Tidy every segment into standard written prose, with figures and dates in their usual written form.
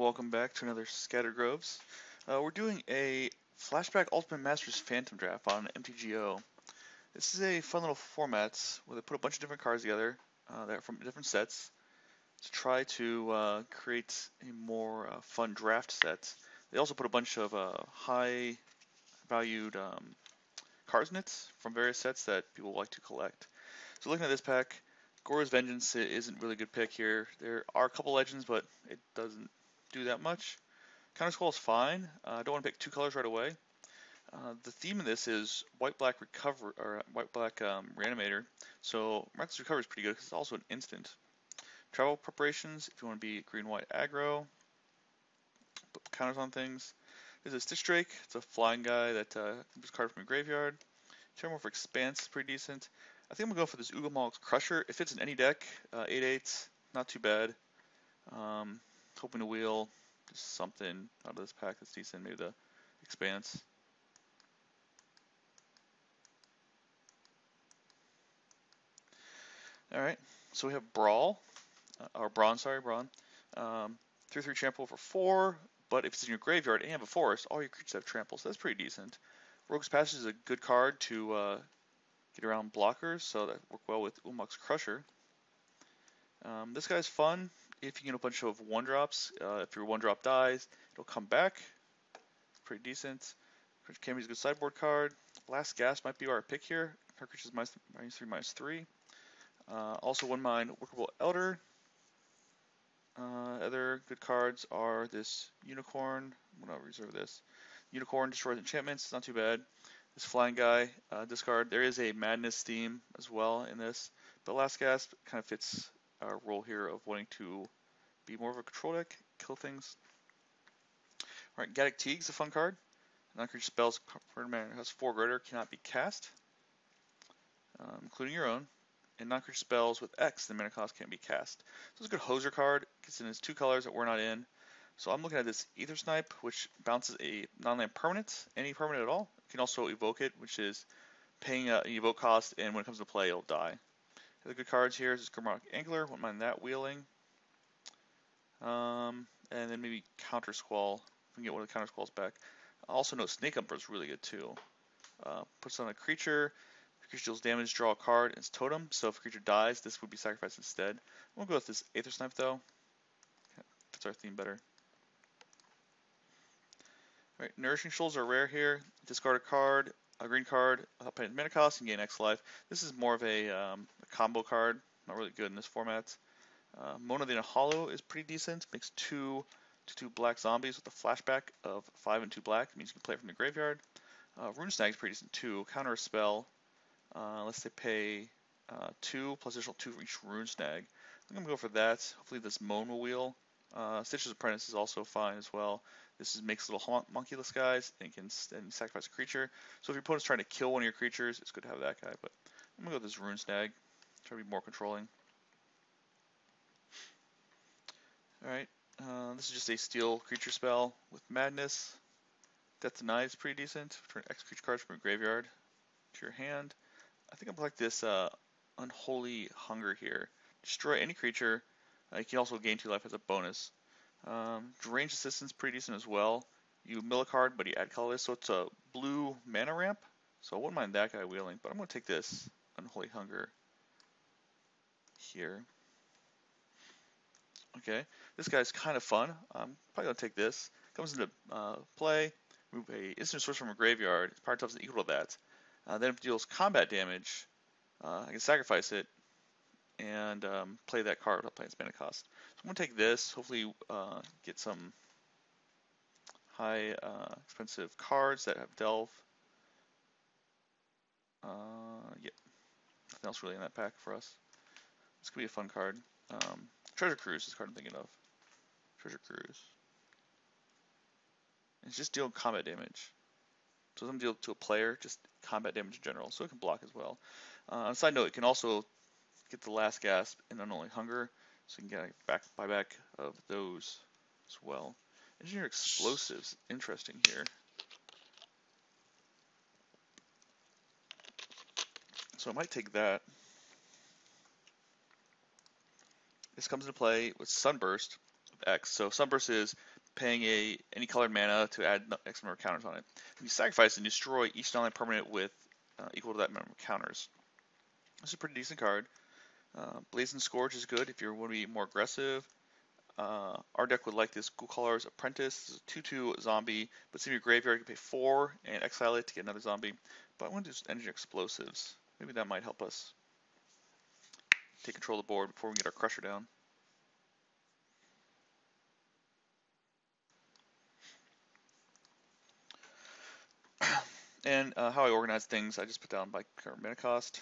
welcome back to another Scattered Groves. We're doing a Flashback Ultimate Masters Phantom Draft on MTGO. This is a fun little format where they put a bunch of different cards together that are from different sets to try to create a more fun draft set. They also put a bunch of high valued cards in it from various sets that people like to collect. So looking at this pack, Gora's Vengeance isn't really a good pick here. There are a couple legends, but it doesn't do that much. Counter Scroll is fine. I don't want to pick two colors right away. The theme of this is white-black recover or white-black reanimator. So Miraculous Recover is pretty good because it's also an instant. Travel preparations if you want to be green-white aggro. Put counters on things. There's a Stitch Drake. It's a flying guy that puts a card from your graveyard. Terramorph Expanse is pretty decent. I think I'm going to go for this Ugamal's Crusher. It fits in any deck. 8/8, not too bad. Hoping to wheel just something out of this pack that's decent. Maybe the Expanse. Alright, so we have Brawl. Or Brawn, sorry, Brawn. 3/3 trample for 4, but if it's in your graveyard and you have a forest, all your creatures have trample, so that's pretty decent. Rogue's Passage is a good card to get around blockers, so that work well with Ugamal's Crusher. This guy's fun if you get a bunch of 1-drops. If your 1-drop dies, it'll come back. It's pretty decent. Camry's a good sideboard card. Last Gasp might be our pick here. Our creature's -3/-3. Also, wouldn't mind Workable Elder. Other good cards are this Unicorn. I'm going to reserve this. Unicorn destroys enchantments. Not too bad. This flying guy, discard. There is a Madness theme as well in this, but Last Gasp kind of fits our role here of wanting to be more of a control deck, kill things. Alright, Gaddock Teague's a fun card. Non-creature spells per mana has 4 greater cannot be cast, including your own. And non-creature spells with X, the mana cost can't be cast. So it's a good hoser card. Gets in its 2 colors that we're not in. So I'm looking at this Ether Snipe, which bounces a non-land permanent, any permanent at all. You can also evoke it, which is paying an evoke cost, and when it comes to play, it'll die. The good cards here is Grimrock Angler, wouldn't mind that wheeling. And then maybe Counter Squall, if we can get one of the Counter Squalls back. I also know Snake Umber is really good too. Puts on a creature, if creature deals damage, draw a card, and it's totem, so if a creature dies, this would be sacrificed instead. We'll go with this Aether Snipe though. Fits our theme better. Alright, Nourishing Shoals are rare here. Discard a card, a green card, pay mana cost, and gain X life. This is more of a combo card, not really good in this format. Mona the Hollow is pretty decent. Makes 2 black zombies with a flashback of 5 and 2 black. It means you can play it from the graveyard. Rune Snag is pretty decent too. Counter a spell. Unless they pay 2 plus additional 2 for each Rune Snag. I'm going to go for that. Hopefully this Moan will wheel. Stitch's Apprentice is also fine as well. This makes little monkeyless guys, and you can sacrifice a creature. So if your opponent's trying to kill one of your creatures, it's good to have that guy. But I'm going to go with this Rune Snag. Try to be more controlling. Alright, this is just a steal creature spell with Madness. Death Denied is pretty decent. Return X creature cards from your graveyard to your hand. I think I'm like this Unholy Hunger here. Destroy any creature. You can also gain 2 life as a bonus. Range Assistance is pretty decent as well. You mill a card, but you add colorless, so it's a blue mana ramp. So I wouldn't mind that guy wheeling, but I'm going to take this Unholy Hunger here. Okay, this guy's kind of fun. I'm probably going to take this. Comes into play, remove a instant source from a graveyard. Its power type is equal to that. Then if it deals combat damage, I can sacrifice it and play that card without playing its mana cost. So I'm going to take this, hopefully get some high expensive cards that have Delve. Yep, nothing else really in that pack for us. This could be a fun card. Treasure Cruise is the card I'm thinking of. Treasure Cruise. It's just dealing combat damage. So it doesn't deal to a player, just combat damage in general. So it can block as well. On a side note, it can also get the Last Gasp and Unholy Hunger. So you can get a buyback of those as well. Engineer Explosives, interesting here. So I might take that. This comes into play with Sunburst with X. So Sunburst is paying any colored mana to add X number of counters on it. You sacrifice and destroy each non-land permanent with equal to that number of counters. This is a pretty decent card. Blazing Scourge is good if you want to be more aggressive. Our deck would like this Ghoul Caller's Apprentice. This is a 2/2 zombie, but it's in your graveyard. You can pay 4 and exile it to get another zombie. But I want to do Energy Explosives. Maybe that might help us take control of the board before we get our Crusher down. And how I organize things, I just put down by current mana cost.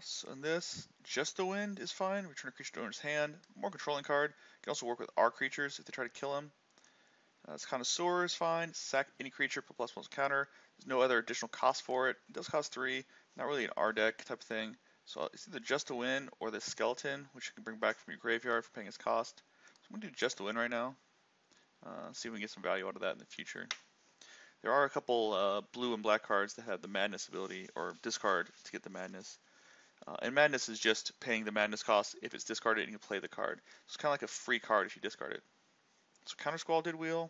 So in this, Just the Wind is fine. Return a creature to owner's hand. More controlling card. You can also work with our creatures if they try to kill him. Connoisseur is fine. Sack any creature, put +1 counter. There's no other additional cost for it. It does cost 3. Not really an R deck type of thing. So it's either Just the Win or the Skeleton, which you can bring back from your graveyard for paying its cost. So I'm going to do Just the Win right now. See if we can get some value out of that in the future. There are a couple blue and black cards that have the Madness ability, or discard to get the Madness. And Madness is just paying the Madness cost if it's discarded and you can play the card. So it's kind of like a free card if you discard it. So Counter Squalded Wheel.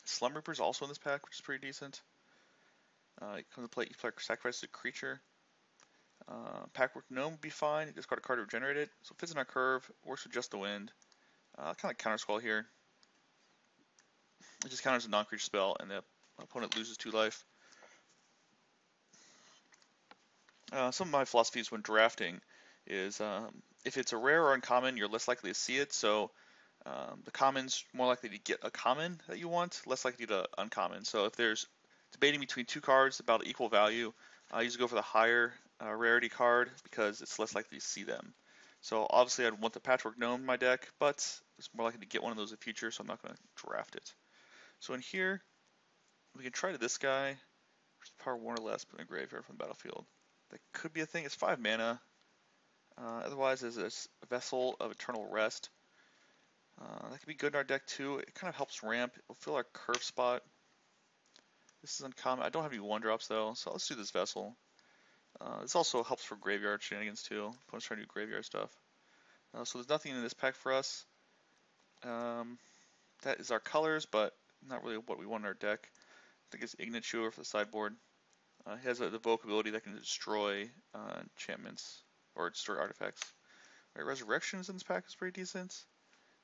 Slum Reaper is also in this pack, which is pretty decent. It comes to play, each player sacrifices a creature. Packwork Gnome would be fine. You discard a card to regenerate it. So it fits in our curve, works with Just the Wind. Kind of like Counter Squall here. It just counters a non-creature spell, and the opponent loses 2 life. Some of my philosophies when drafting is if it's a rare or uncommon, you're less likely to see it. So the common's more likely to get a common that you want, less likely to uncommon. So if there's debating between 2 cards about equal value, I usually go for the higher rarity card because it's less likely to see them. So obviously I'd want the Patchwork Gnome in my deck, but it's more likely to get one of those in the future, so I'm not going to draft it. So in here, we can try to this guy, which is power 1 or less, put in a graveyard from the battlefield. That could be a thing. It's 5 mana. Otherwise, there's this Vessel of Eternal Rest. That could be good in our deck too. It kind of helps ramp. It'll fill our curve spot. This is uncommon. I don't have any 1-drops though, so let's do this Vessel. This also helps for graveyard shenanigans too. Opponents trying to do graveyard stuff. So there's nothing in this pack for us. That is our colors, but not really what we want in our deck. I think it's Ignite Chewer for the sideboard. He has the Evoke ability that can destroy enchantments or destroy artifacts. Right, Resurrection is in this pack, is pretty decent.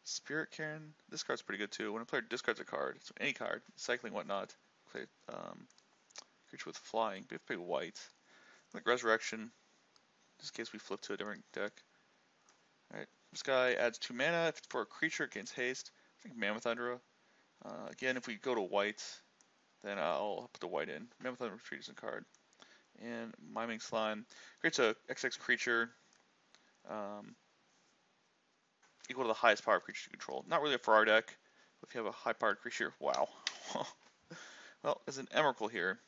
Spirit Cairn, this card's pretty good too. When a player discards a card, so any card, cycling, whatnot, play creature with flying, but if you play white, like Resurrection, just in case we flip to a different deck. Alright, this guy adds 2 mana. If it's for a creature, it gains haste. I think Mammoth Hydra. Again, if we go to white, then I'll put the white in. Mammoth Hydra retreat is a card. And Miming Slime creates a XX creature equal to the highest power creature you control. Not really for our deck, but if you have a high powered creature, wow. Well, there's an Emrakul here.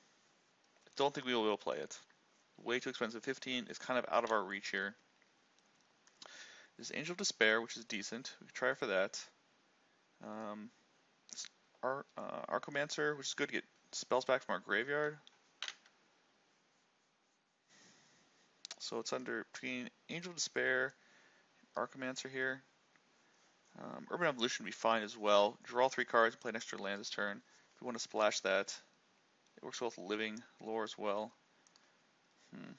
I don't think we will be able to play it. Way too expensive. 15 is kind of out of our reach here. There's Angel of Despair, which is decent. We can try for that. Archomancer, which is good to get spells back from our graveyard. So it's under between Angel of Despair and Archomancer here. Urban Evolution would be fine as well. Draw 3 cards and play an extra land this turn. If we want to splash that, it works well with Living Lore as well. I'm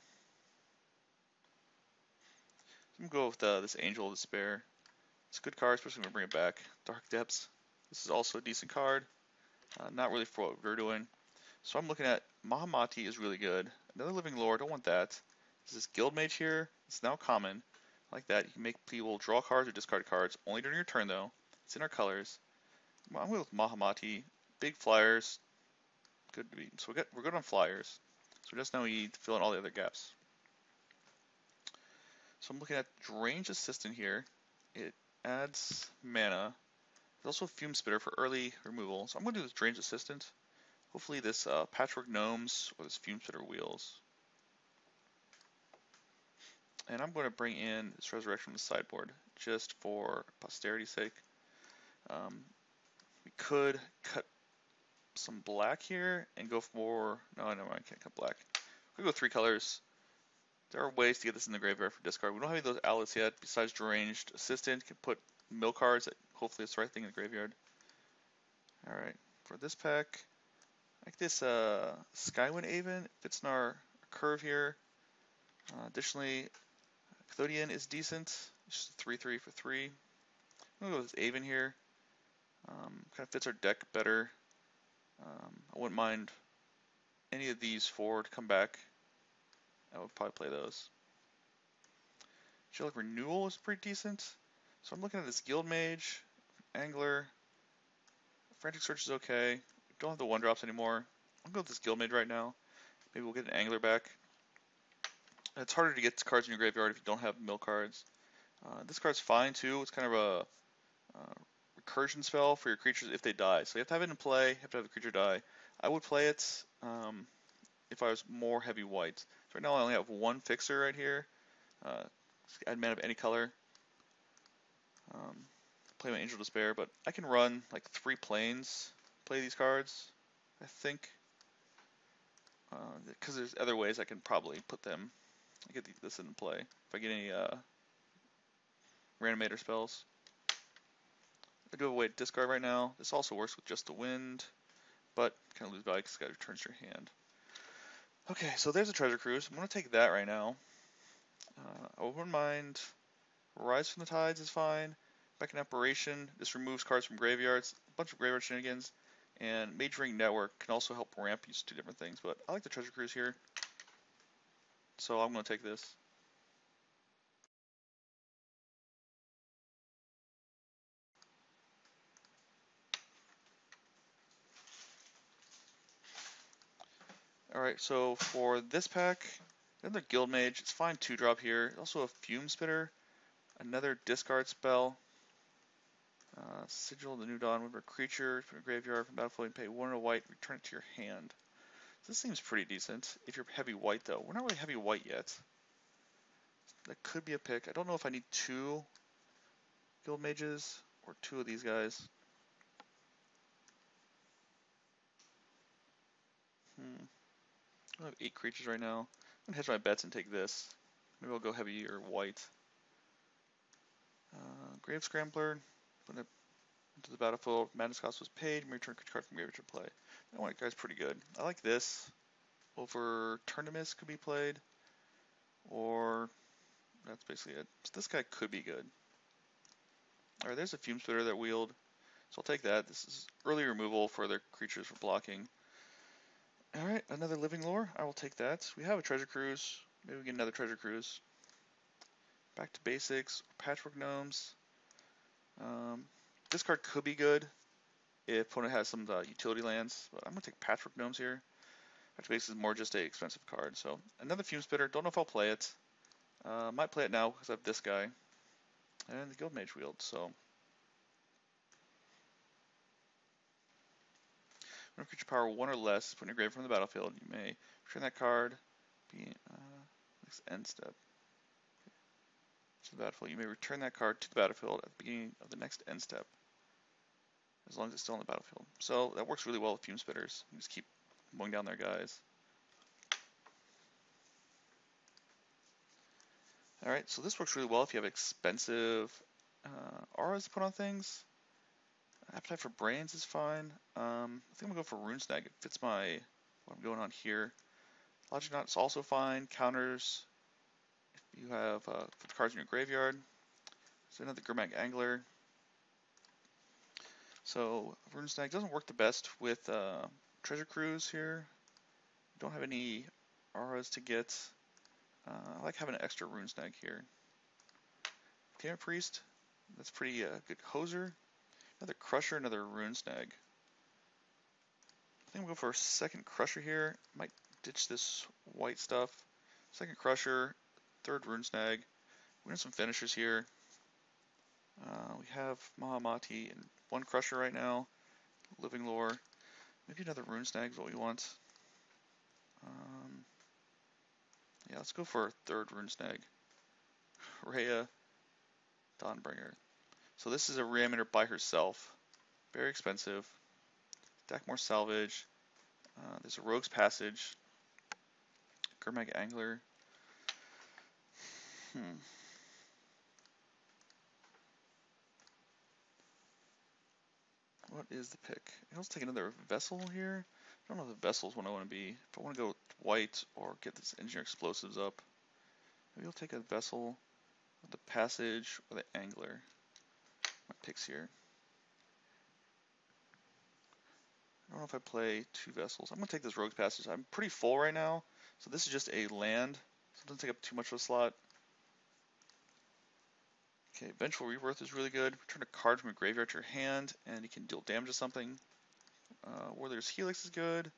going to go with this Angel of Despair. It's a good card, especially when we bring it back. Dark Depths. This is also a decent card. Not really for what we're doing. So I'm looking at Mahamati is really good. Another Living Lore, don't want that. There's this Guild Mage here. It's now common. Like that, you can make people draw cards or discard cards. Only during your turn though. It's in our colors. I'm going with Mahamati. Big flyers. Good to be. So we're good on flyers. So we just now need to fill in all the other gaps. So I'm looking at Range Assistant here. It adds mana. There's also Fume Spitter for early removal. So I'm going to do this Range Assistant. Hopefully this Patchwork Gnomes or this Fume Spitter Wheels. And I'm going to bring in this Resurrection from the sideboard just for posterity's sake. We could cut some black here and go for, no, I can't cut black. We could go 3 colors. There are ways to get this in the graveyard for discard. We don't have any of those outlets yet besides Deranged Assistant. Can put mill cards that hopefully it's the right thing in the graveyard. Alright, for this pack, I like this Skywind Aven. Fits in our curve here. Additionally, Cathodian is decent. It's just a 3/3 for 3. I'm going to go with this Aven here. Kind of fits our deck better. I wouldn't mind any of these four to come back. I would probably play those. Angelic Renewal is pretty decent. So I'm looking at this Guild Mage, Angler. Frantic Search is okay. Don't have the 1-drops anymore. I'll go with this Guild Mage right now. Maybe we'll get an Angler back. It's harder to get cards in your graveyard if you don't have mill cards. This card's fine too. It's kind of a recursion spell for your creatures if they die. So you have to have it in play, you have to have the creature die. I would play it if I was more heavy white. So right now I only have one fixer right here. Add mana of any color. Play my Angel Despair, but I can run like 3 planes, play these cards, I think. Because there's other ways I can probably put them, get this into play. If I get any Reanimator spells. I do have a way to discard right now. This also works with just the wind, but kind of lose value because it returns your hand. Okay, so there's a Treasure Cruise. I'm going to take that right now. I wouldn't mind. Rise from the Tides is fine. Back in Operation, this removes cards from graveyards. A bunch of graveyard shenanigans. And Mage Ring Network can also help ramp these 2 different things. But I like the Treasure Cruise here. So I'm going to take this. Alright, so for this pack, another Guild Mage. It's fine 2-drop here. Also a Fume Spitter. Another discard spell. Sigil of the New Dawn. Whenever a creature from your graveyard from battlefield, you pay 1 and a white, return it to your hand. So this seems pretty decent. If you're heavy white though. We're not really heavy white yet. That could be a pick. I don't know if I need 2 Guild Mages or 2 of these guys. I have 8 creatures right now. I'm going to hedge my bets and take this. Maybe I'll go heavy or white. Grave Scrambler. Put it into the battlefield. Madness cost was paid. Return a card from graveyard to play. That one guy's pretty good. I like this. Over Turnimus could be played. Or that's basically it. So this guy could be good. Alright, there's a Fume Spitter that wheeled. So I'll take that. This is early removal for their creatures for blocking. Alright, another Living Lore. I will take that. We have a Treasure Cruise. Maybe we get another Treasure Cruise. Back to basics. Patchwork Gnomes. This card could be good if opponent has some utility lands, but I'm going to take Patchwork Gnomes here. Patch Basics is more just a expensive card. So another Fume Spitter. Don't know if I'll play it. Might play it now because I have this guy. And the Guild Mage wield, so. When creature power 1 or less, put in your grave from the battlefield, you may return that card. Next end step. To the battlefield, you may return that card to the battlefield at the beginning of the next end step. As long as it's still on the battlefield. So that works really well with Fume Spitters. You just keep mowing down their guys. Alright, so this works really well if you have expensive auras to put on things. Appetite for Brains is fine. I think I'm going to go for Rune Snag. It fits what I'm going on here. Logic Knot is also fine. Counters if you have put the cards in your graveyard. So another Gurmag Angler. So Rune Snag doesn't work the best with Treasure Cruise here. Don't have any auras to get. I like having an extra Rune Snag here. Tamer Priest, that's pretty good hoser. Another Crusher, another Rune Snag. I think we'll go for a second Crusher here. Might ditch this white stuff. Second Crusher, third Rune Snag. We have some finishers here. We have Mahamati and 1 Crusher right now. Living Lore. Maybe another Rune Snag is what we want. Yeah, let's go for a third Rune Snag. Rhea, Dawnbringer. So this is a Reanimator by herself. Very expensive. Deck more salvage. There's a Rogue's Passage. Gurmag Angler. What is the pick? I also take another vessel here. I don't know if the vessel's what I want to be. If I want to go white or get this engineer explosives up, maybe I'll take a vessel with the passage or the angler. My picks here. I don't know if I play two vessels. I'm going to take this rogue's passage. I'm pretty full right now, so this is just a land, so it doesn't take up too much of a slot. Okay, Vengeful Rebirth is really good. Return a card from a graveyard to your hand, and you can deal damage to something. Warrior's Helix is good.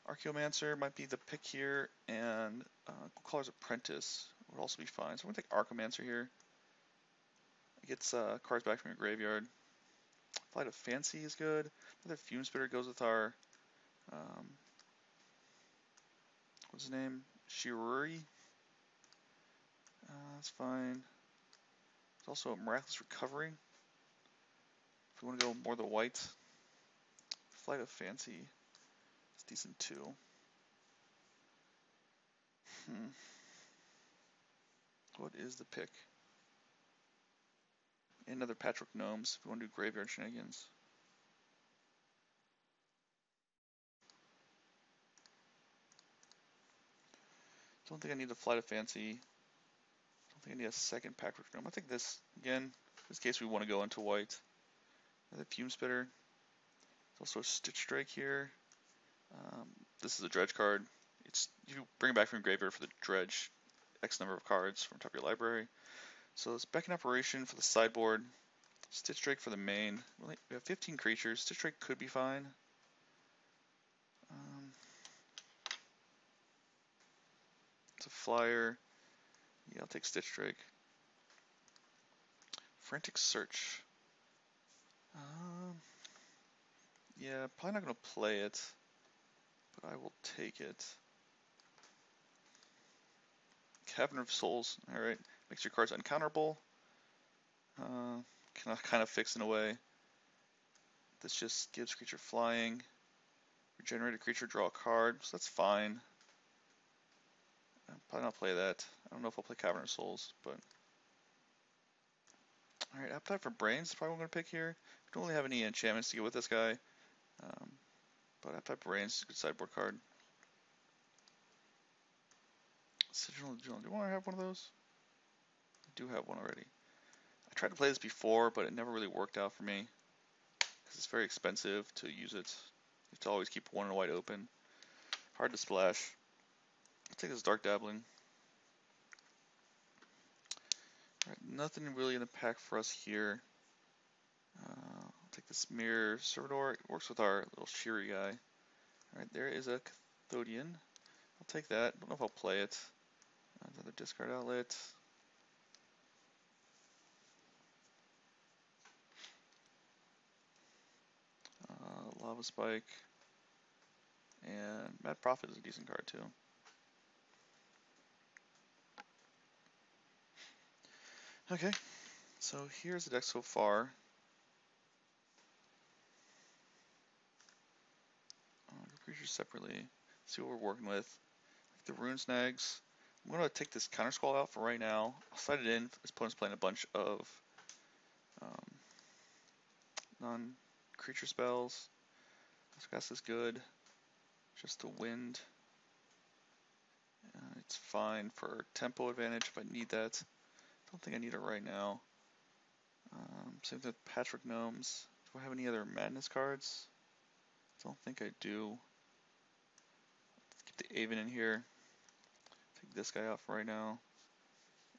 Archaeomancer might be the pick here, and Caller's Apprentice would also be fine. So I'm going to take Archaeomancer here. It gets cards back from your graveyard. Flight of Fancy is good. Another Fume Spitter goes with our, what's his name? Shiruri. That's fine. There's also a Miraculous Recovery. If we want to go more the white. Flight of Fancy is decent too. What is the pick? Another Patchwork Gnomes if we want to do graveyard shenanigans. Don't think I need a Flight of Fancy. Don't think I need a second Patchwork Gnome. I think this, again, in this case we want to go into white. Another Fume Spitter. There's also a Stitch Drake here. This is a dredge card. You bring it back from your graveyard for the dredge X number of cards from top of your library. So it's Beck in Operation for the sideboard. Stitch Drake for the main. We have 15 creatures. Stitch Drake could be fine. It's a flyer. Yeah, I'll take Stitch Drake. Frantic Search. Yeah, probably not going to play it, but I will take it. Cavern of Souls. Alright, makes your cards uncounterable. Kind of fixed in a way. This just gives creature flying. Regenerate a creature, draw a card, so that's fine. I'll probably not play that. I don't know if I'll play Cavern of Souls, but... Alright, Appetite for Brains is probably what I'm going to pick here. We don't really have any enchantments to go with this guy. But Appetite for Brains is a good sideboard card. Sigil of Doom. Do you want to have one of those? I do have one already. I tried to play this before, but it never really worked out for me. Because it's very expensive to use it. You have to always keep one and white open. Hard to splash. I'll take this Dark Dabbling. Alright, nothing really in the pack for us here. I'll take this Mirror Servitor. It works with our little Shiri guy. Alright, there is a Cathodian. I'll take that. Don't know if I'll play it. Another discard outlet. Lava Spike. And Mad Prophet is a decent card too. Okay, so here's the deck so far. Creatures separately. See what we're working with. Like the Rune Snags. I'm going to take this Counter Scroll out for right now. I'll slide it in. This opponent's playing a bunch of non-creature spells. This gas is good. Just the wind. It's fine for tempo advantage if I need that. Don't think I need it right now. Same thing with Patchwork Gnomes. Do I have any other Madness cards? Don't think I do. Let's keep the Aven in here. Take this guy out for right now.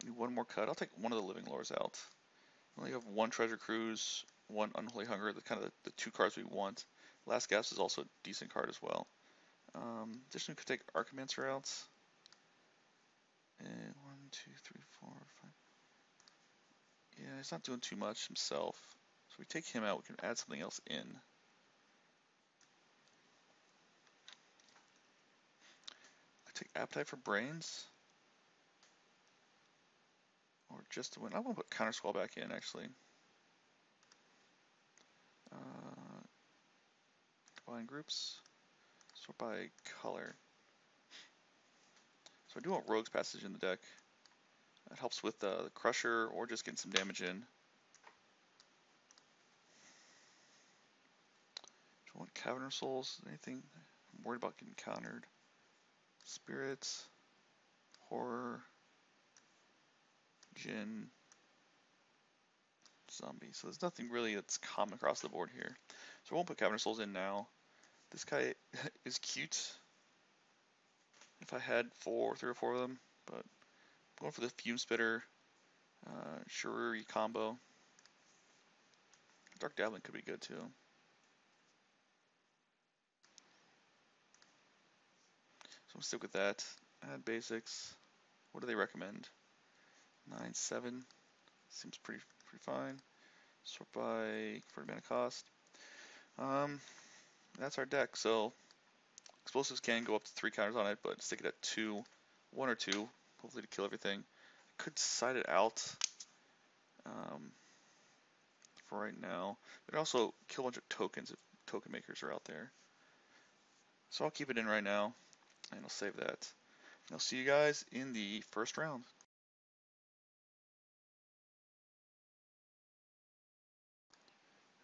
I need one more cut. I'll take one of the Living Lords out. We only have one Treasure Cruise, one Unholy Hunger, the two cards we want. Last Gasp is also a decent card as well. Additionally, we could take Archaeomancer out. And 1, 2, 3, 4, 5. Yeah, he's not doing too much himself. So if we take him out, we can add something else in. I take Appetite for Brains. Or just to win. I want to put Counter Scroll back in, actually. Combine groups. Sort by color. So I do want Rogue's Passage in the deck. That helps with the Crusher or just getting some damage in. Cavern Souls. Anything I'm worried about getting countered? Spirits, Horror, Jinn, Zombie. So there's nothing really that's common across the board here. So I won't put Cavern Souls in now. This guy is cute. If I had 3 or 4 of them, but I'm going for the Fume Spitter, Shururi combo. Dark Dabbling could be good too. So I'm gonna stick with that. Add basics. What do they recommend? 9, 7. Seems pretty fine. Sort by for mana cost. That's our deck. So explosives can go up to 3 counters on it, but stick it at 2, 1 or 2, hopefully to kill everything. Could side it out for right now. But also kill a bunch of tokens if token makers are out there. So I'll keep it in right now, and I'll save that. And I'll see you guys in the first round.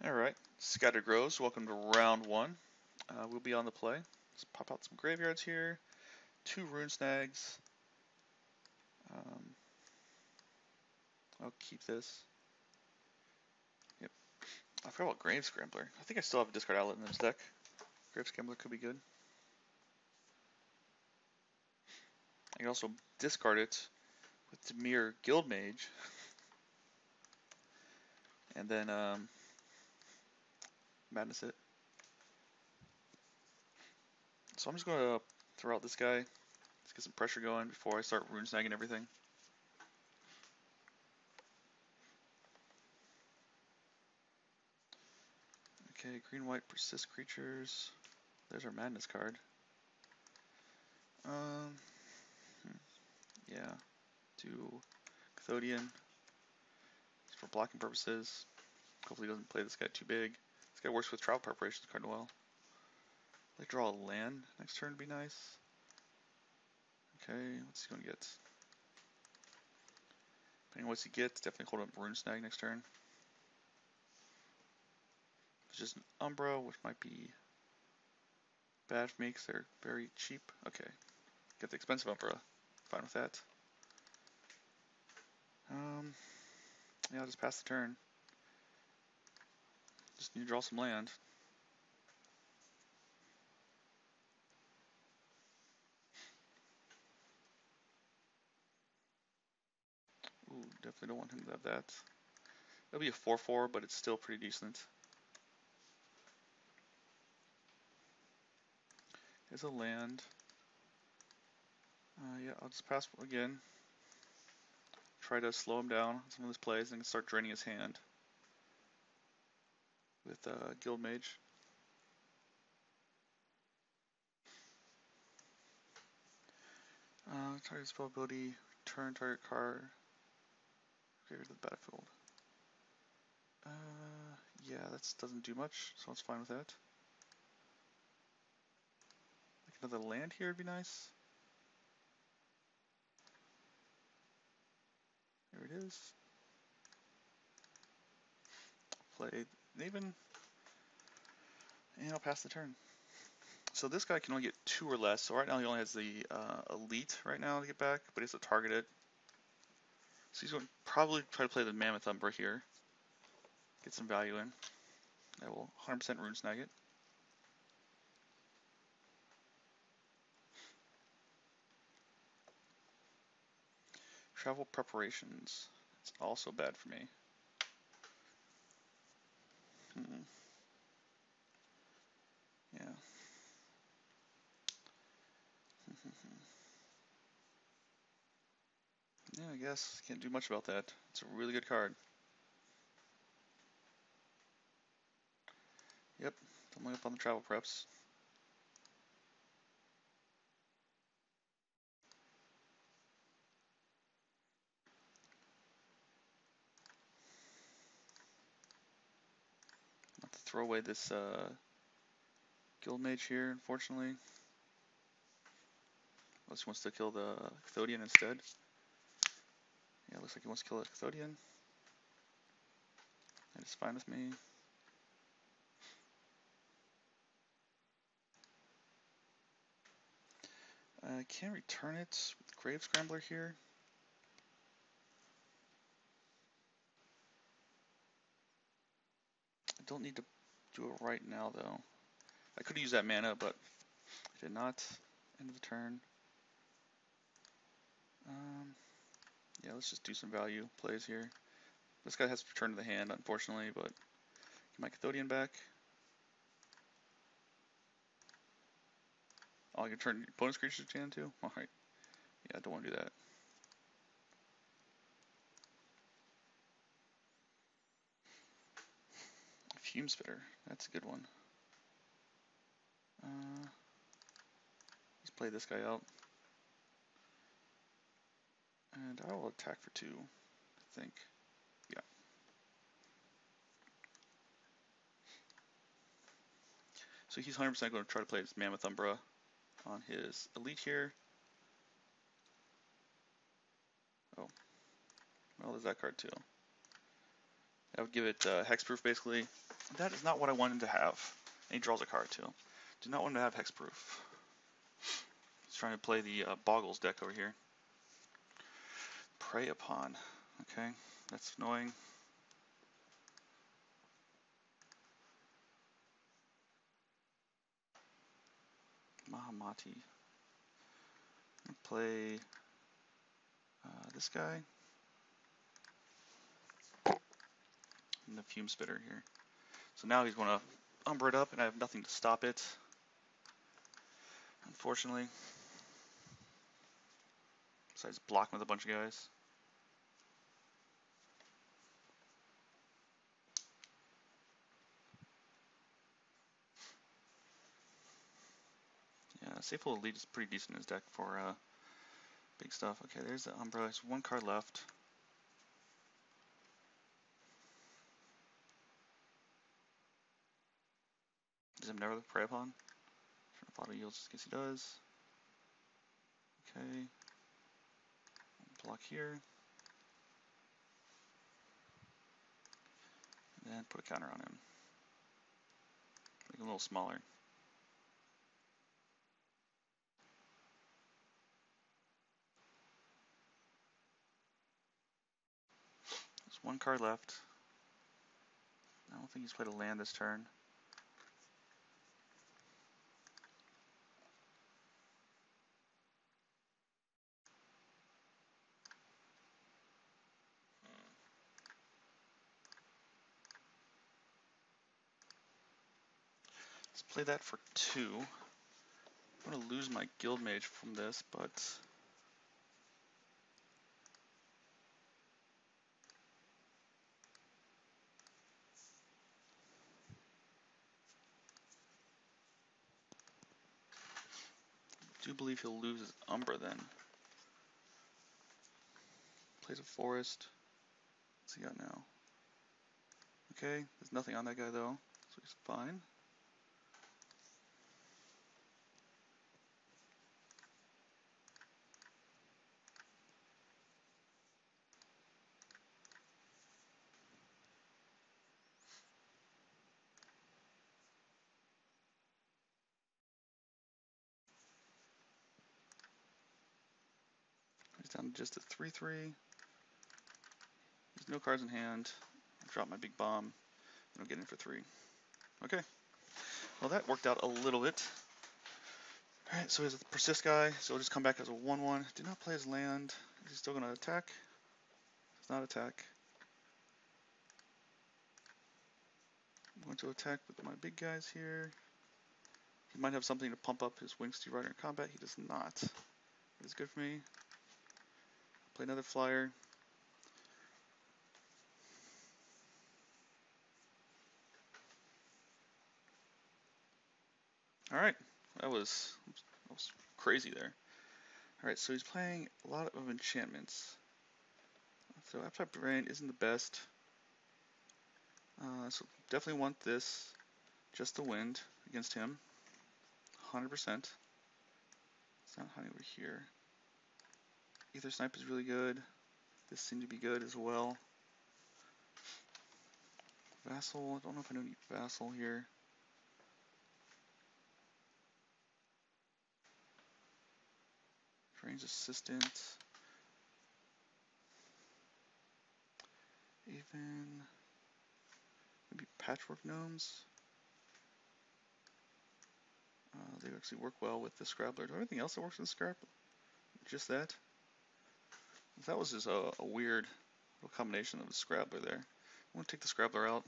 Alright, Scattered Groves, welcome to round 1. We'll be on the play. Let's pop out some graveyards here. 2 Rune Snags. I'll keep this. Yep. I forgot about Grave Scrambler. I think I still have a discard outlet in this deck. Grave Scrambler could be good. I can also discard it with Dimir Guildmage. And then madness it. So I'm just going to throw out this guy. Let's get some pressure going before I start rune snagging everything. Okay, green-white persist creatures. There's our madness card. Yeah, do Cathodian for blocking purposes. Hopefully he doesn't play this guy too big. This guy works with travel preparations quite well. Like draw a land next turn would be nice. Okay, what's he gonna get? Depending on what he gets, definitely hold up Rune Snag next turn. It's just an Umbra, which might be bad for me because they're very cheap. Okay, get the expensive Umbra. Fine with that. Yeah, I'll just pass the turn. Just need to draw some land. Ooh, definitely don't want him to have that. It'll be a 4/4, but it's still pretty decent. There's a land. Yeah, I'll just pass again. Try to slow him down on some of his plays and start draining his hand with Guildmage. Target spell ability, turn target card, okay, to the battlefield. Yeah, that doesn't do much, so it's fine with that. Like another land here would be nice. There it is. Play Naven, and I'll pass the turn. So this guy can only get 2 or less. So right now he only has the elite right now to get back, but he has to target it. So he's going to probably try to play the Mammoth Umbra here. Get some value in. I will 100% rune snag it. Travel preparations. It's also bad for me. Yeah. Yeah, I guess. Can't do much about that. It's a really good card. Yep, doubling up on the travel preps. Have to throw away this Guildmage here, unfortunately. Unless he wants to kill the Cathodian instead. Yeah, looks like he wants to kill the Cathodian. That is fine with me. I can return it with Grave Scrambler here. I don't need to do it right now though. I could use that mana, but I did not. End of the turn. Yeah, let's just do some value plays here. This guy has to return to the hand, unfortunately, but get my Cathodian back. Oh, I can turn bonus creatures to hand too? Alright. Yeah, I don't want to do that. Fume Spitter, that's a good one. Let's play this guy out. And I will attack for 2, I think. Yeah. So he's 100% going to try to play his Mammoth Umbra on his Elite here. Oh. Well, there's that card too. I would give it Hexproof basically. That is not what I wanted to have. And he draws a card too. Do not want to have Hexproof. He's trying to play the Boggles deck over here. Prey Upon. Okay, that's annoying. Mahamati. Play this guy. And the Fume Spitter here. So now he's going to Umbra it up, and I have nothing to stop it. Unfortunately. Besides blocking with a bunch of guys. Yeah, Safehold Elite is pretty decent in his deck for big stuff. Okay, there's the Umbra. There's one card left. Does he never prey upon? Auto yields, guess he does. Okay. Block here. And then put a counter on him. Make him a little smaller. There's one card left. I don't think he's played a land this turn. Let's play that for 2. I'm going to lose my Guild Mage from this, but I do believe he'll lose his Umbra then. Plays a Forest. What's he got now? Okay, there's nothing on that guy though, so he's fine. He's down to just a 3/3. There's no cards in hand. I drop my big bomb, and I'll get in for 3. Okay. Well, that worked out a little bit. Alright, so he's a Persist guy, so he'll just come back as a 1/1. Do not play his land. Is he still going to attack? Does not attack. I'm going to attack with my big guys here. He might have something to pump up his Wingsteel Rider in combat. He does not. It's good for me. Play another flyer. Alright, that was crazy there. Alright, so he's playing a lot of enchantments. So Appetite Brain isn't the best. So definitely want this. Just the Wind against him. 100%. It's not honey over here. Ether Snipe is really good. This seemed to be good as well. Vassal, I don't know if I need Vassal here. Strange Assistant. Even maybe Patchwork Gnomes. They actually work well with the Scrabbler. Do I have anything else that works with the Scrab? Just that? That was just a weird little combination of the Scrabbler there. I'm going to take the Scrabbler out.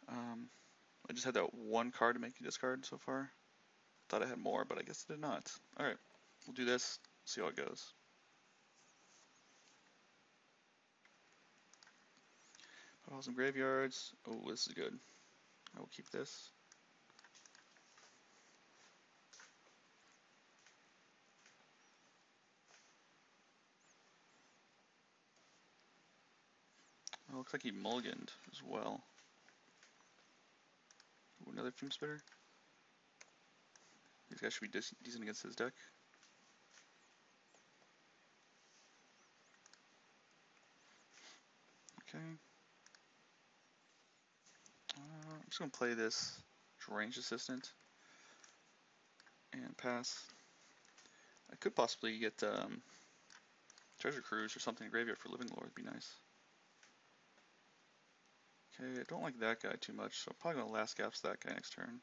I just had that one card to make you discard so far. Thought I had more, but I guess I did not. Alright, we'll do this, see how it goes. Piles and graveyards. Oh, this is good. I will keep this. Oh, looks like he mulliganed as well. Ooh, another Fume Spitter. These guys should be decent against his deck. Okay. I'm just going to play this Range Assistant and pass. I could possibly get Treasure Cruise or something in graveyard for Living Lord, would be nice. Okay, I don't like that guy too much, so I'm probably going to last gaps that guy next turn.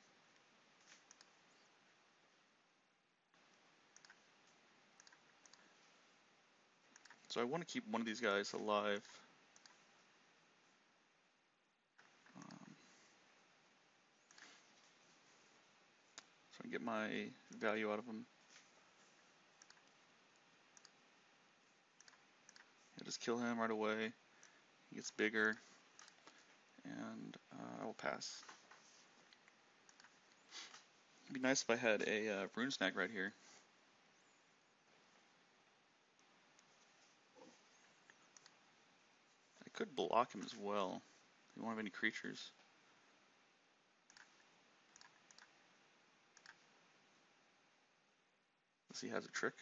So I want to keep one of these guys alive. So I can get my value out of him. I'll just kill him right away. He gets bigger, and I will pass. It'd be nice if I had a Rune Snag right here. I could block him as well. He won't have any creatures. Unless he has a trick.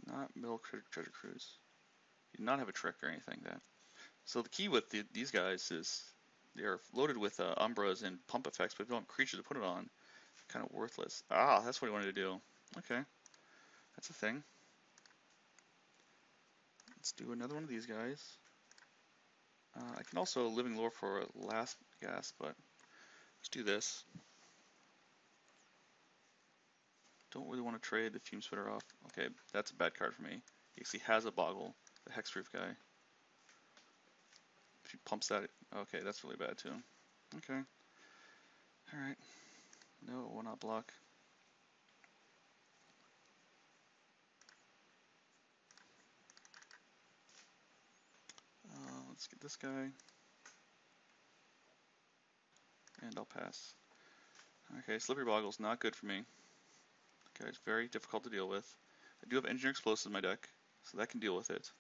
Not Mill Treasure Cruise. He did not have a trick or anything like that. So the key with these guys is they are loaded with Umbras and pump effects, but if you don't have creatures to put it on, kind of worthless. Ah, that's what he wanted to do. Okay, that's a thing. Let's do another one of these guys. I can also Living Lore for a last gas, but let's do this. Don't really want to trade the Fume Spitter off. Okay, that's a bad card for me. He actually has a Boggle, the Hexproof guy. If he pumps that, okay, that's really bad too. Okay. Alright. No, it will not block. Let's get this guy. And I'll pass. Okay, Slippery Boggle's not good for me. Okay, it's very difficult to deal with. I do have Engineer Explosive in my deck, so that can deal with it.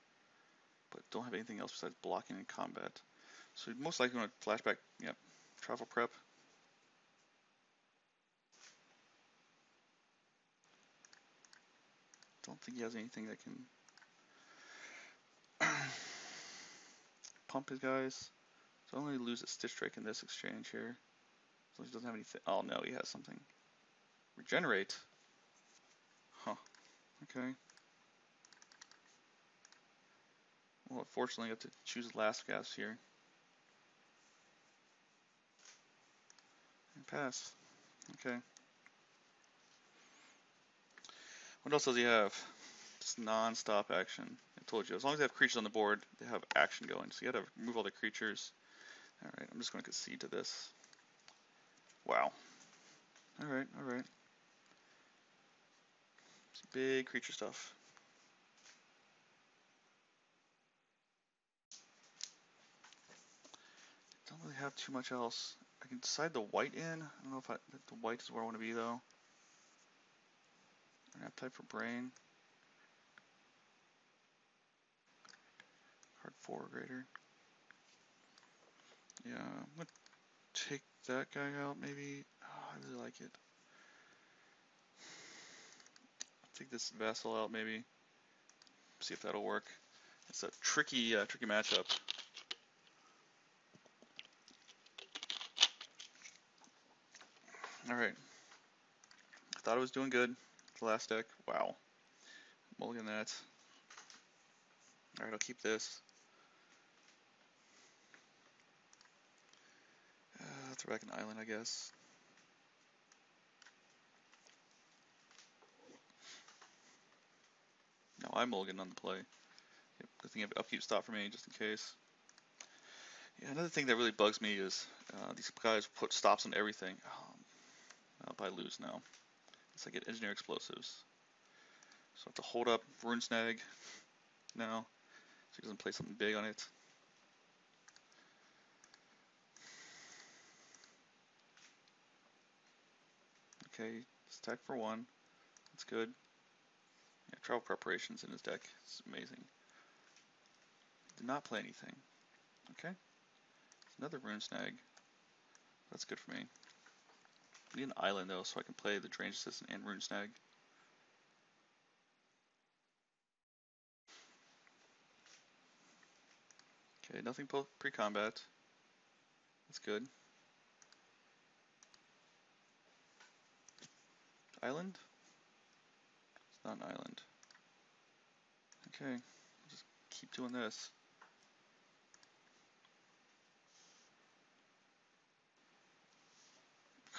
But don't have anything else besides blocking and combat. So you'd most likely want to flashback, yep, travel prep. Don't think he has anything that can pump his guys. So I'll only lose a Stitch Drake in this exchange here. So he doesn't have anything. Oh no, he has something. Regenerate. Huh. Okay. Well, unfortunately, I have to choose last gas here. And pass. Okay. What else does he have? Just non-stop action. I told you, as long as they have creatures on the board, they have action going. So you gotta remove all the creatures. Alright, I'm just gonna concede to this. Wow. Alright, alright. Some big creature stuff. Don't really have too much else. I can decide the white in. I don't know if the white is where I want to be though. An appetite for brain. Card 4 or greater. Yeah, I'm gonna take that guy out maybe. Oh, I really like it. I'll take this Vassal out maybe. See if that'll work. It's a tricky matchup. Alright. thought I was doing good. The last deck. Wow. Mulligan that. Alright, I'll keep this. Throw back an island, I guess. No, I'm mulligan on the play. Yep, good thing I have upkeep stop for me, just in case. Yeah, another thing that really bugs me is these guys put stops on everything. I'll probably lose now. Unless I get engineer explosives. So I have to hold up Rune Snag now, so he doesn't play something big on it. Okay, it's attack for 1. That's good. Yeah, travel preparations in his deck. It's amazing. Did not play anything. Okay. Another Rune Snag. That's good for me. I need an island though, so I can play the Drainage Assistant and Rune Snag. Okay, nothing pre-combat. That's good. Island? It's not an island. Okay, I'll just keep doing this.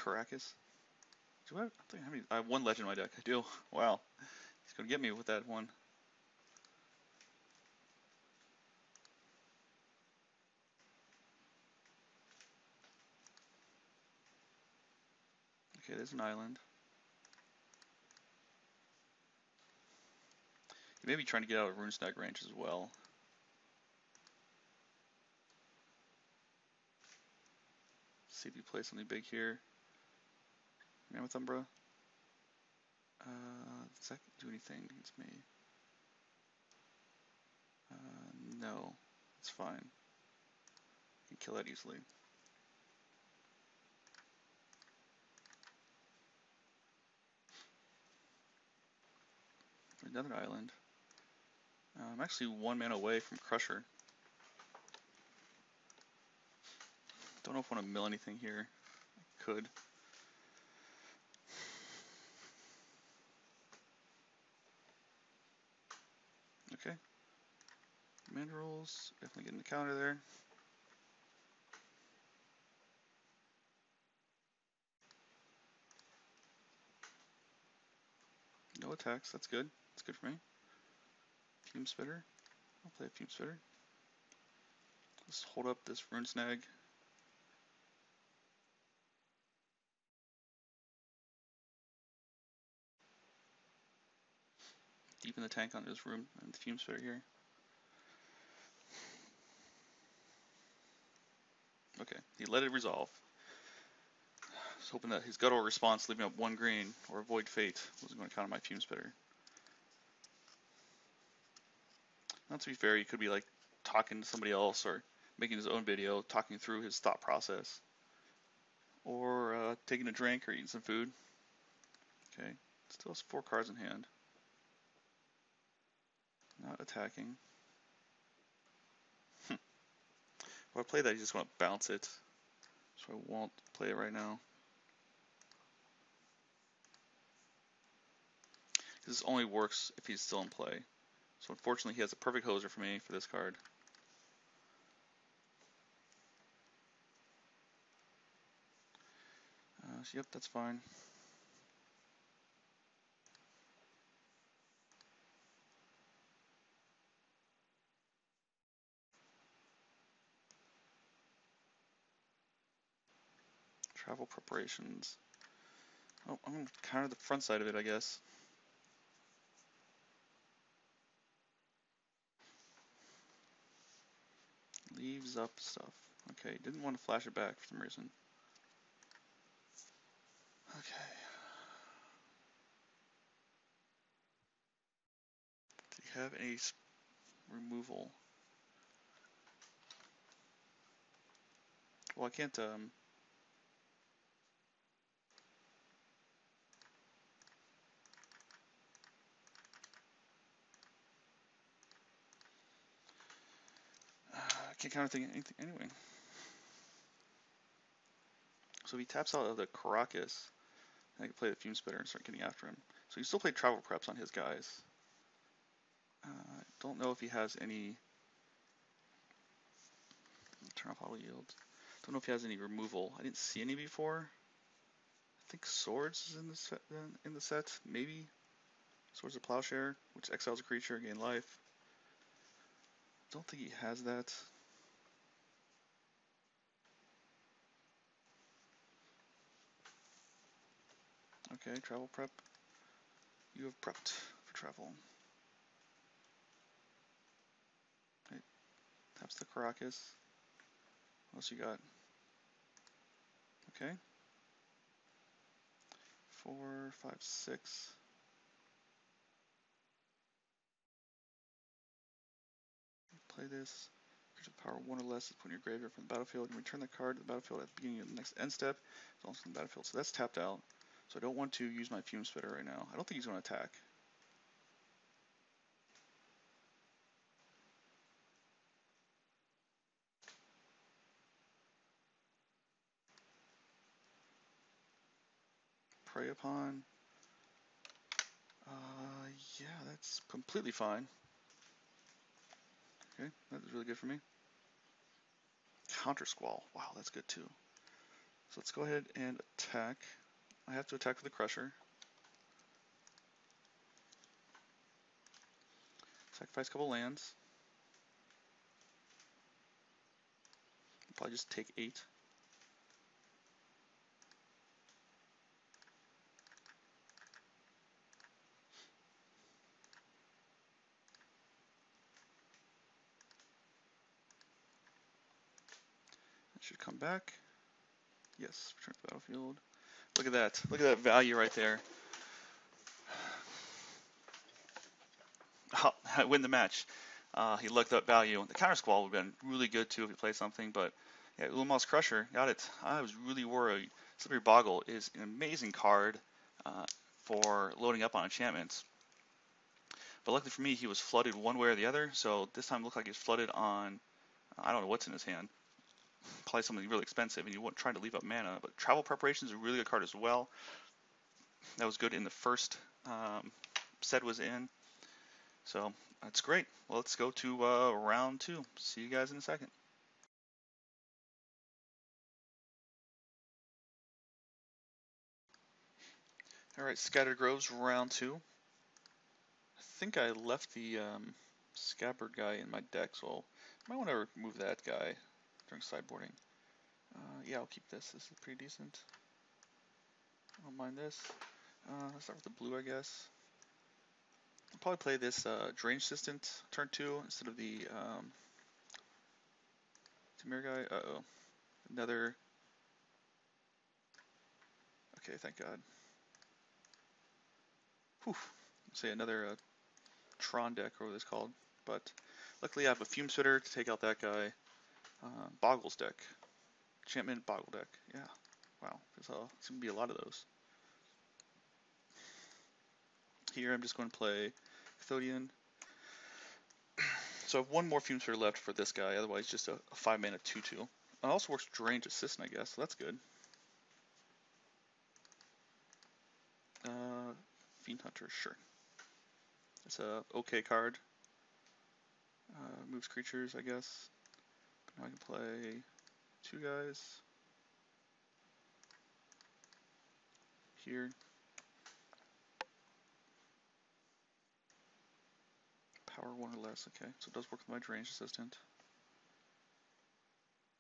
Caracas? Do I think how many? I have 1 legend in my deck. I do. Wow. He's gonna get me with that one. Okay, there's an island. He may be trying to get out of Rune Snag range as well. See if he plays something big here. Mammoth Umbra. Does that do anything against me? No. It's fine. I can kill that easily. Another island. I'm actually 1 mana away from Crusher. Don't know if I want to mill anything here. I could. Okay. Minerals. Definitely getting the counter there. No attacks. That's good. That's good for me. Fume Spitter. I'll play a Fume Spitter. Let's hold up this Rune Snag. Deepen the tank on this room and the Fume Spitter here. Okay, he let it resolve. I was hoping that his guttural response, leaving up 1 green, or Avoid Fate, was going to counter my Fume Spitter. Now, to be fair, he could be like talking to somebody else or making his own video, talking through his thought process. Or taking a drink or eating some food. Okay, still has 4 cards in hand. Not attacking. If I play that, he's just going to bounce it. So I won't play it right now. This only works if he's still in play. So unfortunately, he has a perfect hoser for me for this card. So yep, that's fine. Travel preparations. Oh, I'm going to counter the front side of it, I guess. Leaves up stuff. Okay, didn't want to flash it back for some reason. Okay. Did he have any removal? Well, I can't, I can't counter anything anyway. So if he taps out of the Caracas, And I can play the Fume Spitter and start getting after him. So you still play travel preps on his guys. I don't know if he has any. Turn off auto yield. Don't know if he has any removal. I didn't see any before. I think Swords is in the set, maybe. Swords of Plowshare, which exiles a creature, gain life. Don't think he has that. Okay, travel prep. You have prepped for travel. Okay, taps the Caracas. What else you got? Okay. 4, 5, 6. Play this. Creature with power 1 or less is put in your graveyard from the battlefield. You return the card to the battlefield at the beginning of the next end step. It's also in the battlefield. So that's tapped out. So I don't want to use my Fume Spitter right now. I don't think he's going to attack. Prey upon. Yeah, that's completely fine. Okay, that is really good for me. Counter Squall. Wow, that's good too. So let's go ahead and attack. I have to attack with the Crusher. Sacrifice a couple lands. Probably just take 8. That should come back. Yes, return to the battlefield. Look at that. Look at that value right there. Oh, I win the match. He looked up value. The counter squall would have been really good too if he played something, but yeah, Ulamog's Crusher, got it. I was really worried. Slippery Boggle is an amazing card for loading up on enchantments. But luckily for me, he was flooded one way or the other, so this time it looked like he was flooded on, I don't know what's in his hand. Probably something really expensive, and you weren't trying to leave up mana. But Travel Preparation is a really good card as well. That was good in the first set was in. So that's great. Well, let's go to round 2. See you guys in a second. Alright, Scattered Groves, round 2. I think I left the Scabbard guy in my deck, so I might want to remove that guy during sideboarding. Yeah, I'll keep this. This is pretty decent. I don't mind this. Let's start with the blue, I guess. I'll probably play this Drainage Assistant turn 2 instead of the Tamir guy. Uh-oh. Another. Okay, thank God. Whew. Say another Tron deck, or what it's called. But luckily I have a Fume Spitter to take out that guy. Boggles deck. Enchantment Boggle deck. Yeah. Wow. There's going to be a lot of those. Here I'm just going to play Cathodian. So I have one more Fume Spitter left for this guy, otherwise just a 5-mana 2/2. It also works Drainage Assistant, I guess, so that's good. Fiend Hunter, sure. It's a okay card. Moves creatures, I guess. Now I can play 2 guys. Here. Power 1 or less, okay. So it does work with my Drainage Assistant.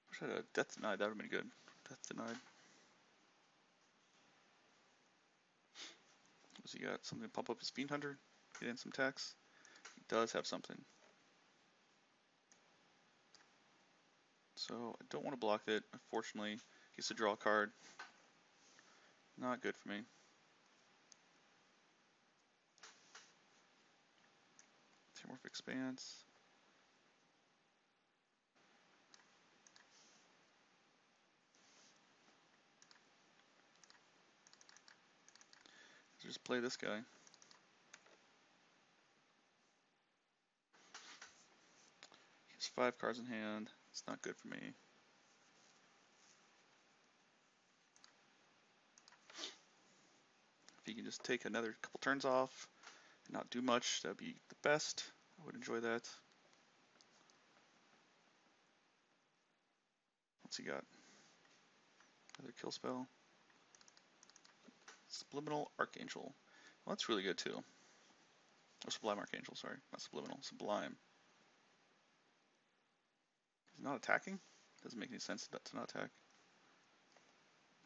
Wish I had a Death Denied, that would have been good. Death Denied. What's he got? Something to pump up his Fiend Hunter? Get in some attacks? He does have something. So I don't want to block it. Unfortunately, he gets to draw a card. Not good for me. Tamorphic Expanse. Let's just play this guy. He has 5 cards in hand. It's not good for me. can just take another couple turns off and not do much. That would be the best. I would enjoy that. What's he got? Another kill spell. Subliminal Archangel. Well, that's really good too. Or Sublime Archangel, sorry. Not Subliminal, Sublime. He's not attacking? Doesn't make any sense to not attack.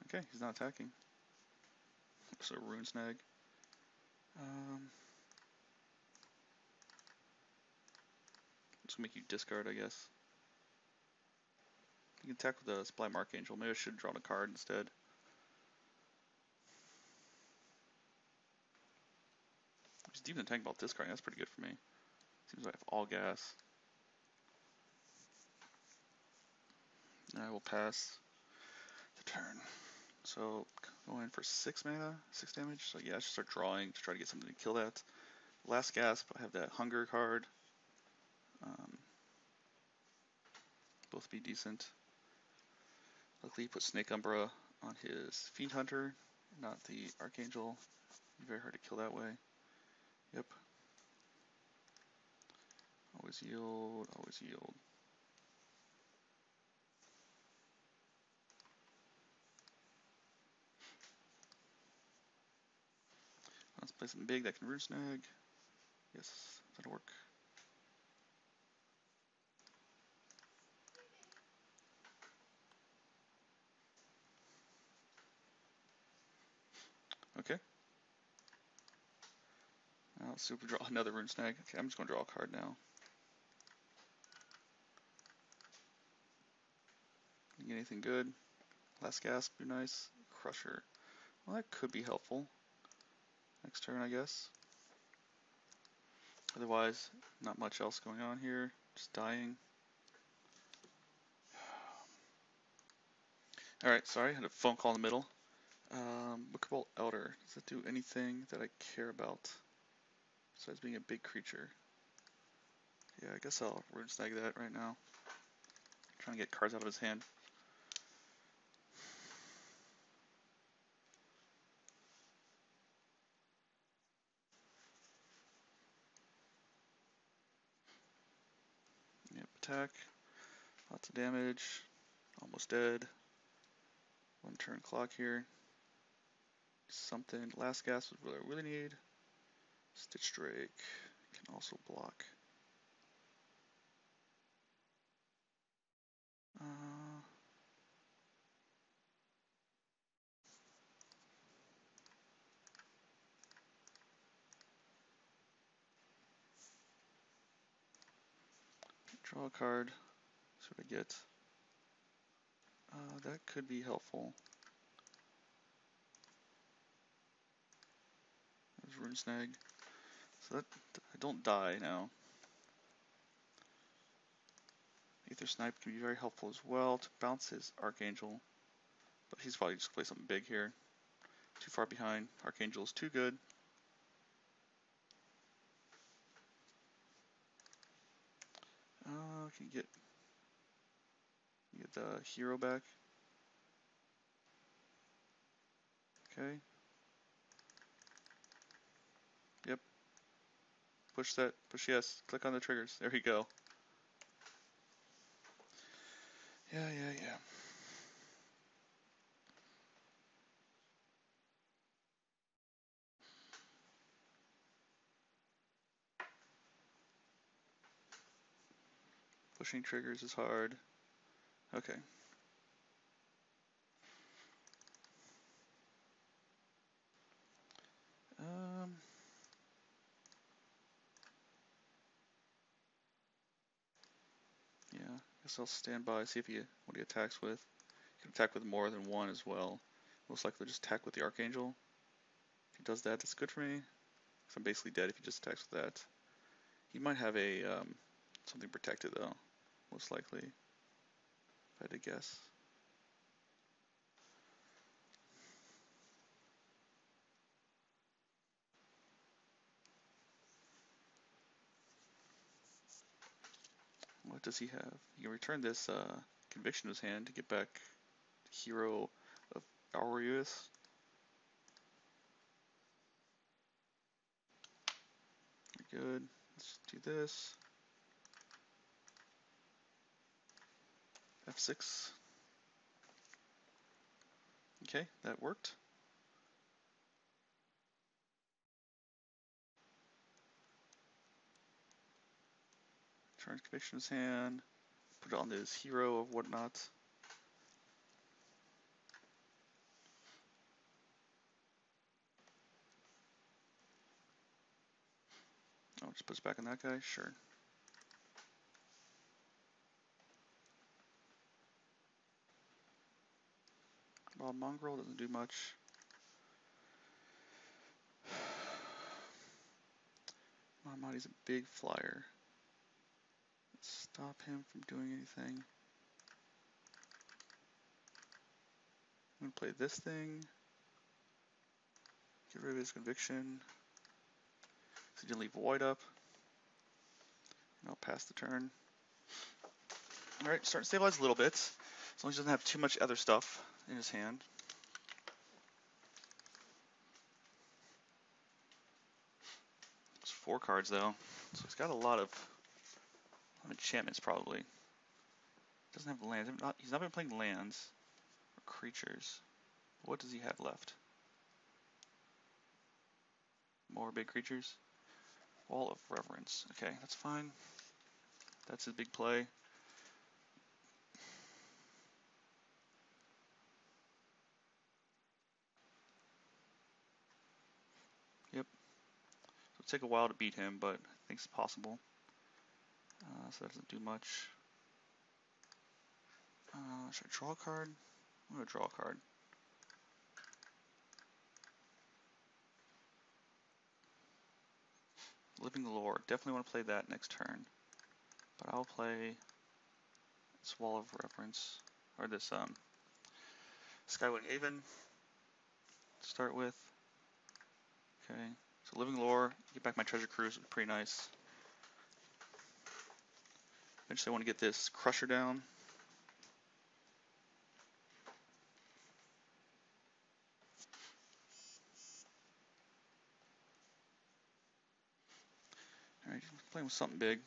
Okay, he's not attacking. So Rune Snag. This will make you discard, I guess. You can attack with the Sublime Archangel. Maybe I should draw a card instead. He's deep in the tank about discarding. That's pretty good for me. Seems like I have all gas. I will pass the turn. So going for 6 mana, 6 damage. So yeah, I should start drawing to try to get something to kill that. Last gasp, I have that Hunger card. Both be decent. Luckily, he put Snake Umbra on his Fiend Hunter, not the Archangel. Very hard to kill that way. Yep. Always yield, always yield. Let's play something big that can Rune Snag. Yes, that'll work. Okay. Now let's see if we draw another Rune Snag. Okay, I'm just going to draw a card now. Get anything good? Last gasp, be nice. Crusher. Well, that could be helpful. Next turn, I guess. Otherwise, not much else going on here. Just dying. Alright, sorry, I had a phone call in the middle. Bookable Elder. Does that do anything that I care about? Besides being a big creature. Yeah, I guess I'll Rune Snag that right now. Trying to get cards out of his hand. Yep, attack. Lots of damage. Almost dead. 1 turn clock here. Something. Last gasp is what I really need. Stitch Drake can also block. Draw a card. See what I get. That could be helpful. There's Rune Snag. So that I don't die now. Aether Snipe can be very helpful as well to bounce his Archangel. But he's probably just play something big here. Too far behind. Archangel is too good. Can you get the hero back? Okay. Yep. Push that. Push yes. Click on the triggers. There you go. Yeah. Pushing triggers is hard. Okay. Yeah, I guess I'll stand by, see if what he attacks with. He can attack with more than one as well. Most likely just attack with the Archangel. If he does that, that's good for me. So I'm basically dead if he just attacks with that. He might have a something protected though, most likely, if I had to guess. What does he have? He can return this Conviction to his hand to get back the Hero of Aureus. good. Let's do this. F6. Okay, that worked. Turn conviction in his hand. Put it on his hero of whatnot. Oh, just puts back on that guy? Sure. Well, Mongrel doesn't do much. Mahmadi's a big flyer. Let's stop him from doing anything. I'm going to play this thing. Get rid of his conviction. So he didn't leave void up. And I'll pass the turn. Alright, starting to stabilize a little bit. As long as he doesn't have too much other stuff in his hand. It's 4 cards though. So he's got a lot of enchantments probably. Doesn't have lands. He's not been playing lands or creatures. What does he have left? More big creatures? Wall of Reverence. Okay, that's fine. That's his big play. Yep. So it'll take a while to beat him, but I think it's possible. So that doesn't do much. Should I draw a card? I'm going to draw a card. Living Lore. Definitely want to play that next turn. But I'll play this Wall of Reverence. Or this Skywing Haven to start with. Okay. So Living Lore. Get back my Treasure Cruise. Pretty nice. Eventually I want to get this Crusher down. Alright, playing with something big.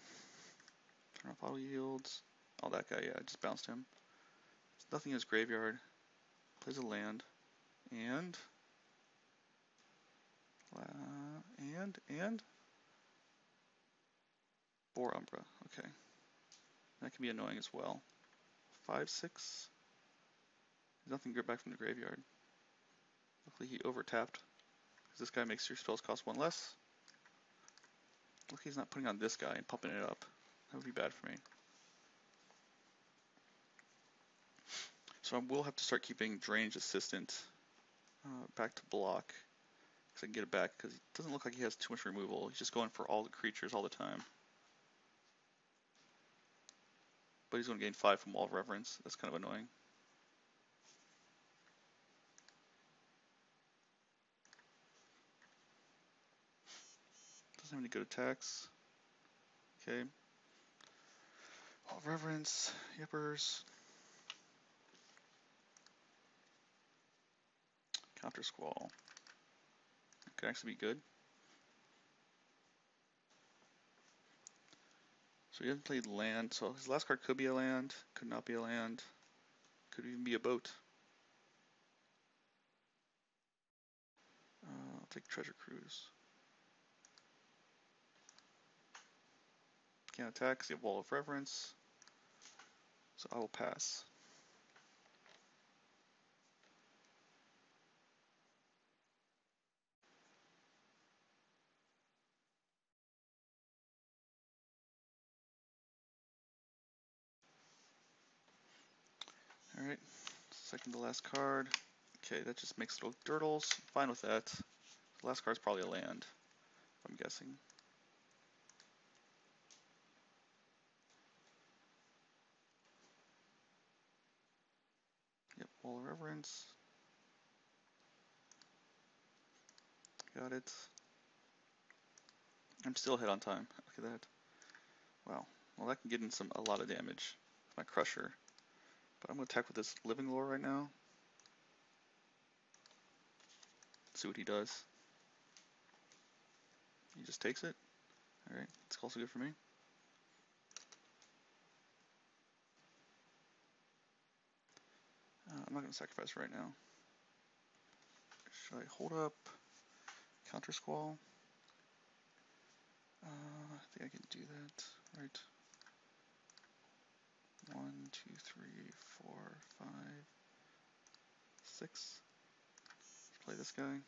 Turn off auto yields. Oh, that guy, yeah, I just bounced him. There's nothing in his graveyard. Plays a land. And 4 Umbra. Okay. That can be annoying as well. 5/6. There's nothing to get back from the graveyard. Luckily he overtapped. Because this guy makes your spells cost 1 less. Luckily he's not putting on this guy and pumping it up. That would be bad for me. So I will have to start keeping Drainage Assistant back to block. Because I can get it back. Because it doesn't look like he has too much removal. He's just going for all the creatures all the time. But he's going to gain 5 from Wall of Reverence. That's kind of annoying. Doesn't have any good attacks. Okay. Wall of Reverence. Yippers. Counter Squall. Could actually be good. So he hasn't played land. So his last card could be a land. Could not be a land. Could even be a boat. I'll take Treasure Cruise. Can't attack because you have Wall of Reverence. So I will pass. Alright, second to last card. Okay, that just makes little dirtles. Fine with that. The last card's probably a land, I'm guessing. Yep, Wall of Reverence. Got it. I'm still ahead on time. Look at that. Wow. Well, that can get in a lot of damage. My Crusher. But I'm going to attack with this Living Lore right now. See what he does. He just takes it. Alright, that's also good for me. I'm not going to sacrifice right now. Should I hold up? Counter Squall? I think I can do that, right? 1, 2, 3, 4, 5, 6. Let's play this guy.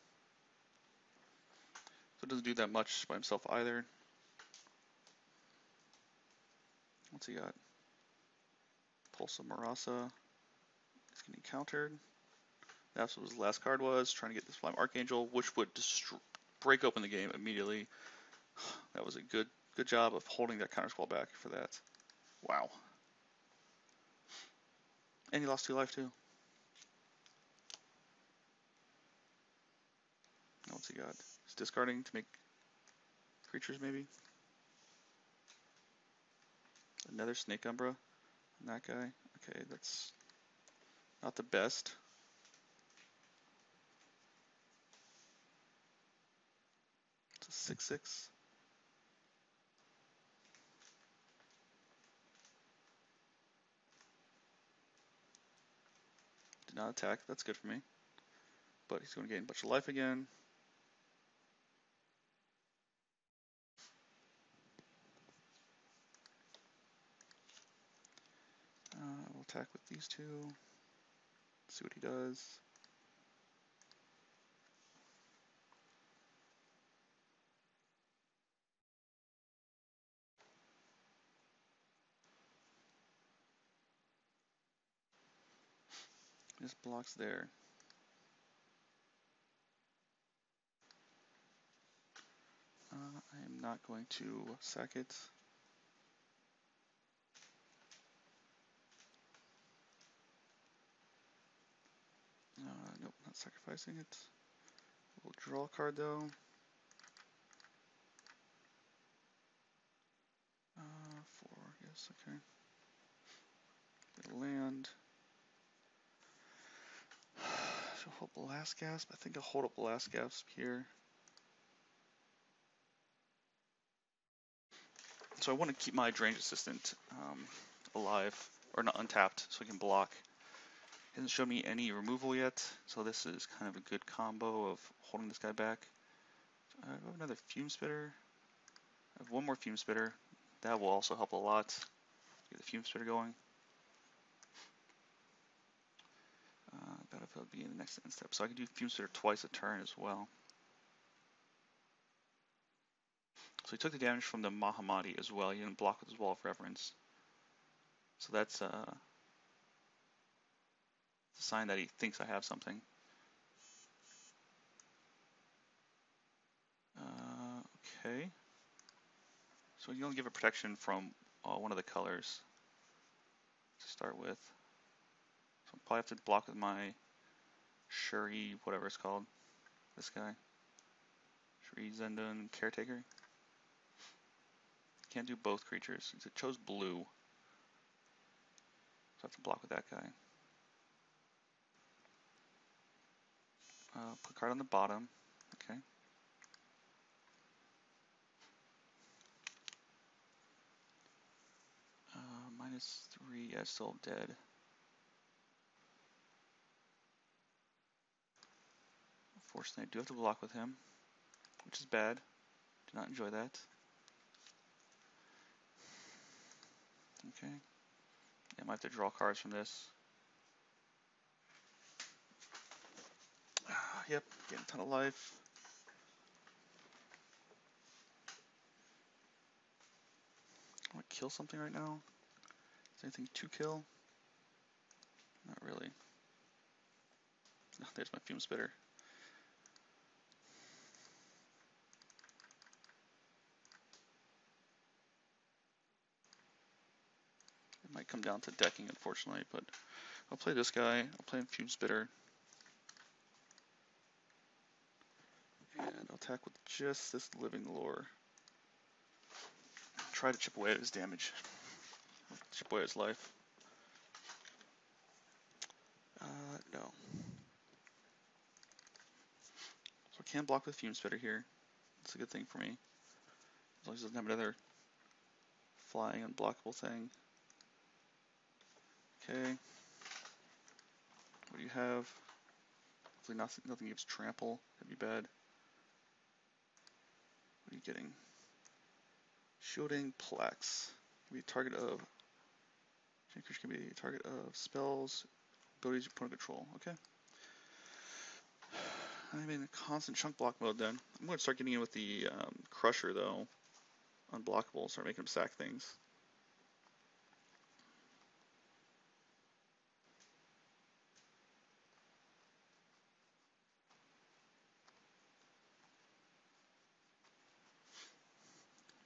So it doesn't do that much by himself either. What's he got? Pulse of Marasa. He's getting countered. That's what his last card was, trying to get this Flame Archangel, which would break open the game immediately. That was a good job of holding that counter squall back for that. Wow. And he lost 2 life too. What's he got? He's discarding to make creatures maybe. Another Snake Umbra. And that guy. Okay, that's not the best. It's a 6/6. Did not attack. That's good for me. But he's going to gain a bunch of life again. We'll attack with these two. See what he does. Just blocks there. I am not going to sack it. Nope, not sacrificing it. We'll draw a card though. 4, yes, okay. Get a land. Should hold Blast Gasp. I think I'll hold up Blast Gasp here. So I want to keep my Drainage Assistant alive, or not untapped, so I can block. He hasn't shown me any removal yet, so this is kind of a good combo of holding this guy back. I have another Fume Spitter. I have one more Fume Spitter. That will also help a lot. Get the Fume Spitter going. Battlefield be in the next end step, so I can do Fume Spitter twice a turn as well. So he took the damage from the Mahamati as well. He didn't block with his Wall of Reverence. So that's a sign that he thinks I have something. Okay. So you don't give a protection from one of the colors to start with. So I'll probably have to block with my Shuri, whatever it's called. This guy. Shuri Zendun Caretaker. Can't do both creatures. It chose blue. So I have to block with that guy. Put a card on the bottom. Okay. -3, yeah, still dead. Unfortunately, I do have to block with him, which is bad. Do not enjoy that. Okay. Yeah, I might have to draw cards from this. Yep, getting a ton of life. I want to kill something right now. Is there anything to kill? Not really. Oh, there's my Fume Spitter. It might come down to decking, unfortunately, but I'll play this guy. I'll play Fume Spitter. And I'll attack with just this Living Lore. Try to chip away at his damage. Chip away at his life. No. So I can block with Fume Spitter here. That's a good thing for me. As long as he doesn't have another flying unblockable thing. Okay. What do you have? Hopefully nothing gives trample. That'd be bad. What are you getting? Shielding Plex. Can be a target of. Creature can be a target of spells, abilities you put on control. Okay. I'm in constant chunk block mode then. I'm going to start getting in with the Crusher though. Unblockable. Start making him sack things.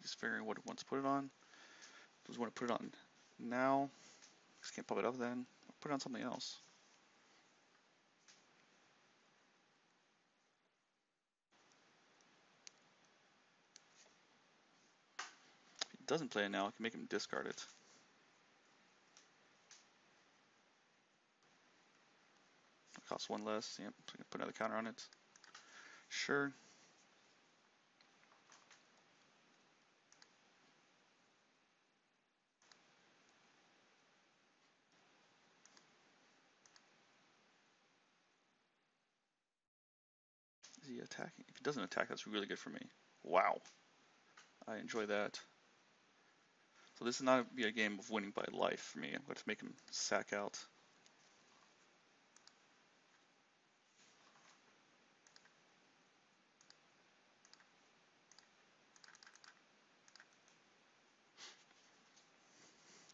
Just figuring what it wants to put it on. Does it want to put it on now? Just can't pop it up then. Put it on something else. If he doesn't play it now, I can make him discard it. It costs one less. Yep, so I can put another counter on it. Sure. Is he attacking? If he doesn't attack, that's really good for me. Wow. I enjoy that. So this is not be a game of winning by life for me. I'm going to make him sack out.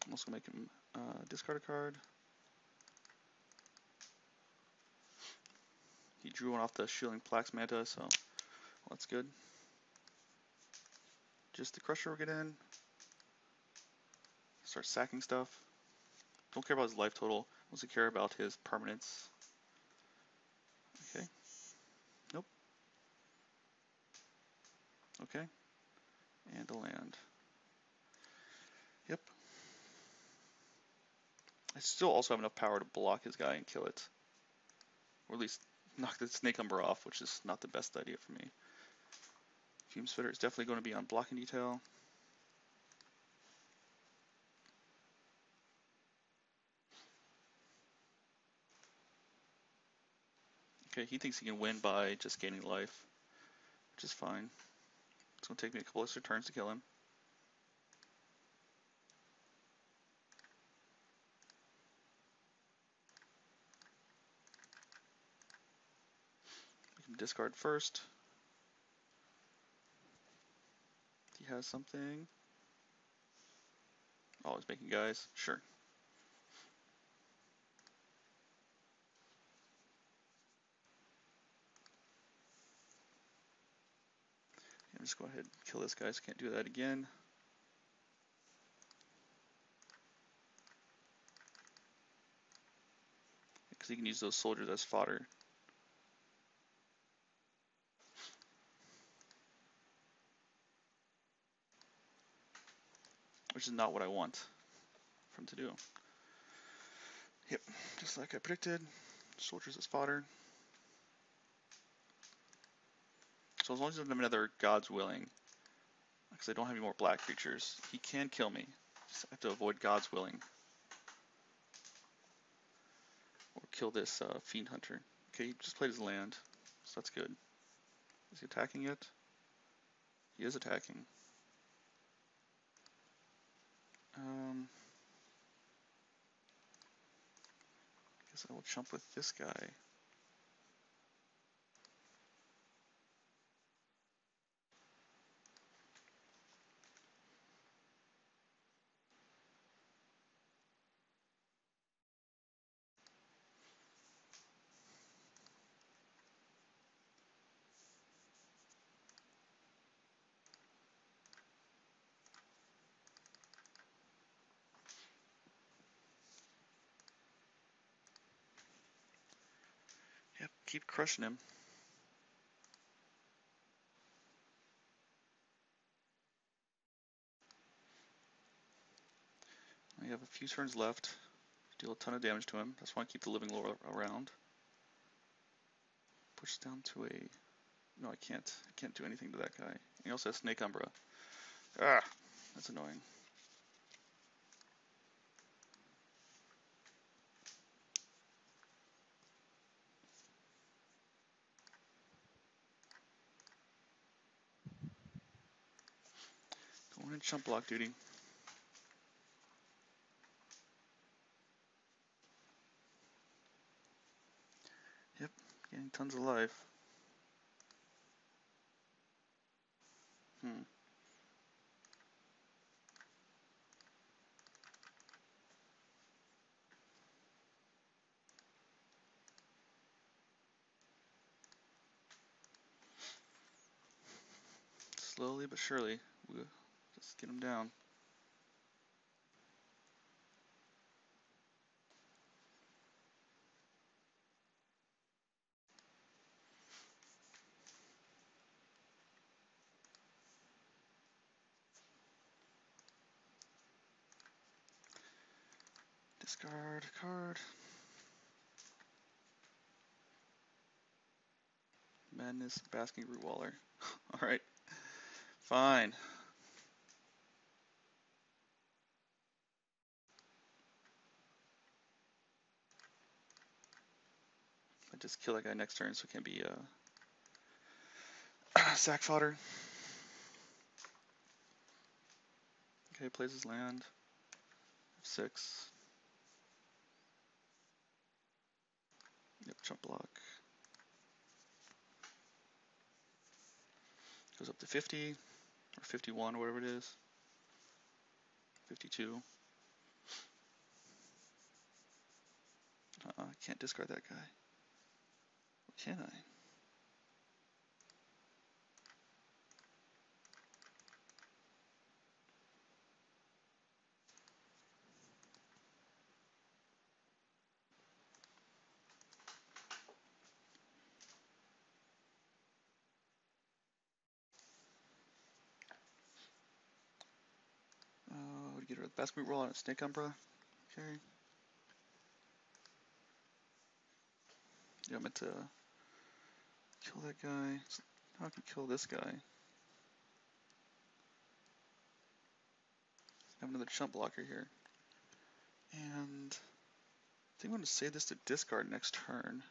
I'm also going to make him discard a card. He drew one off the Shielding Plex Manta, so well, that's good. Just the Crusher will get in. Start sacking stuff. Don't care about his life total. Mostly care about his permanence. Okay. Nope. Okay. And a land. Yep. I still also have enough power to block his guy and kill it. Or at least knock the Snake Umber off, which is not the best idea for me. Fume Spitter is definitely going to be on blocking detail. Okay, he thinks he can win by just gaining life, which is fine. It's going to take me a couple extra turns to kill him. Make him discard first. He has something. Oh, he's making guys. Sure. I'm just go ahead and kill this guy so I can't do that again. Because he can use those soldiers as fodder. Which is not what I want for him to do. Yep, just like I predicted. Soldiers as fodder. So as long as he doesn't have another God's Willing, because I don't have any more black creatures, he can kill me. Just have to avoid God's Willing. Or kill this Fiend Hunter. Okay, he just played his land, so that's good. Is he attacking it? He is attacking. Guess I will jump with this guy. Yep, keep crushing him. I have a few turns left. Deal a ton of damage to him. That's why I keep the living lore around. Push down to a... No, I can't. I can't do anything to that guy. He also has Snake Umbra. Ah, that's annoying. Going in chump block duty. Yep, getting tons of life. Slowly but surely, we'll just get him down. Discard card. Madness, Basking Root Waller. Alright, fine. I just kill that guy next turn so it can't be sack fodder. Okay, plays his land. F6. Yep, chump block. Goes up to 50, or 51, or whatever it is. 52. I can't discard that guy. Or can I? Get rid of the basket roll on a Snake Umbra. Okay. Yeah, I meant to kill that guy. So now I can kill this guy. I have another chump blocker here. And I think I'm going to save this to discard next turn.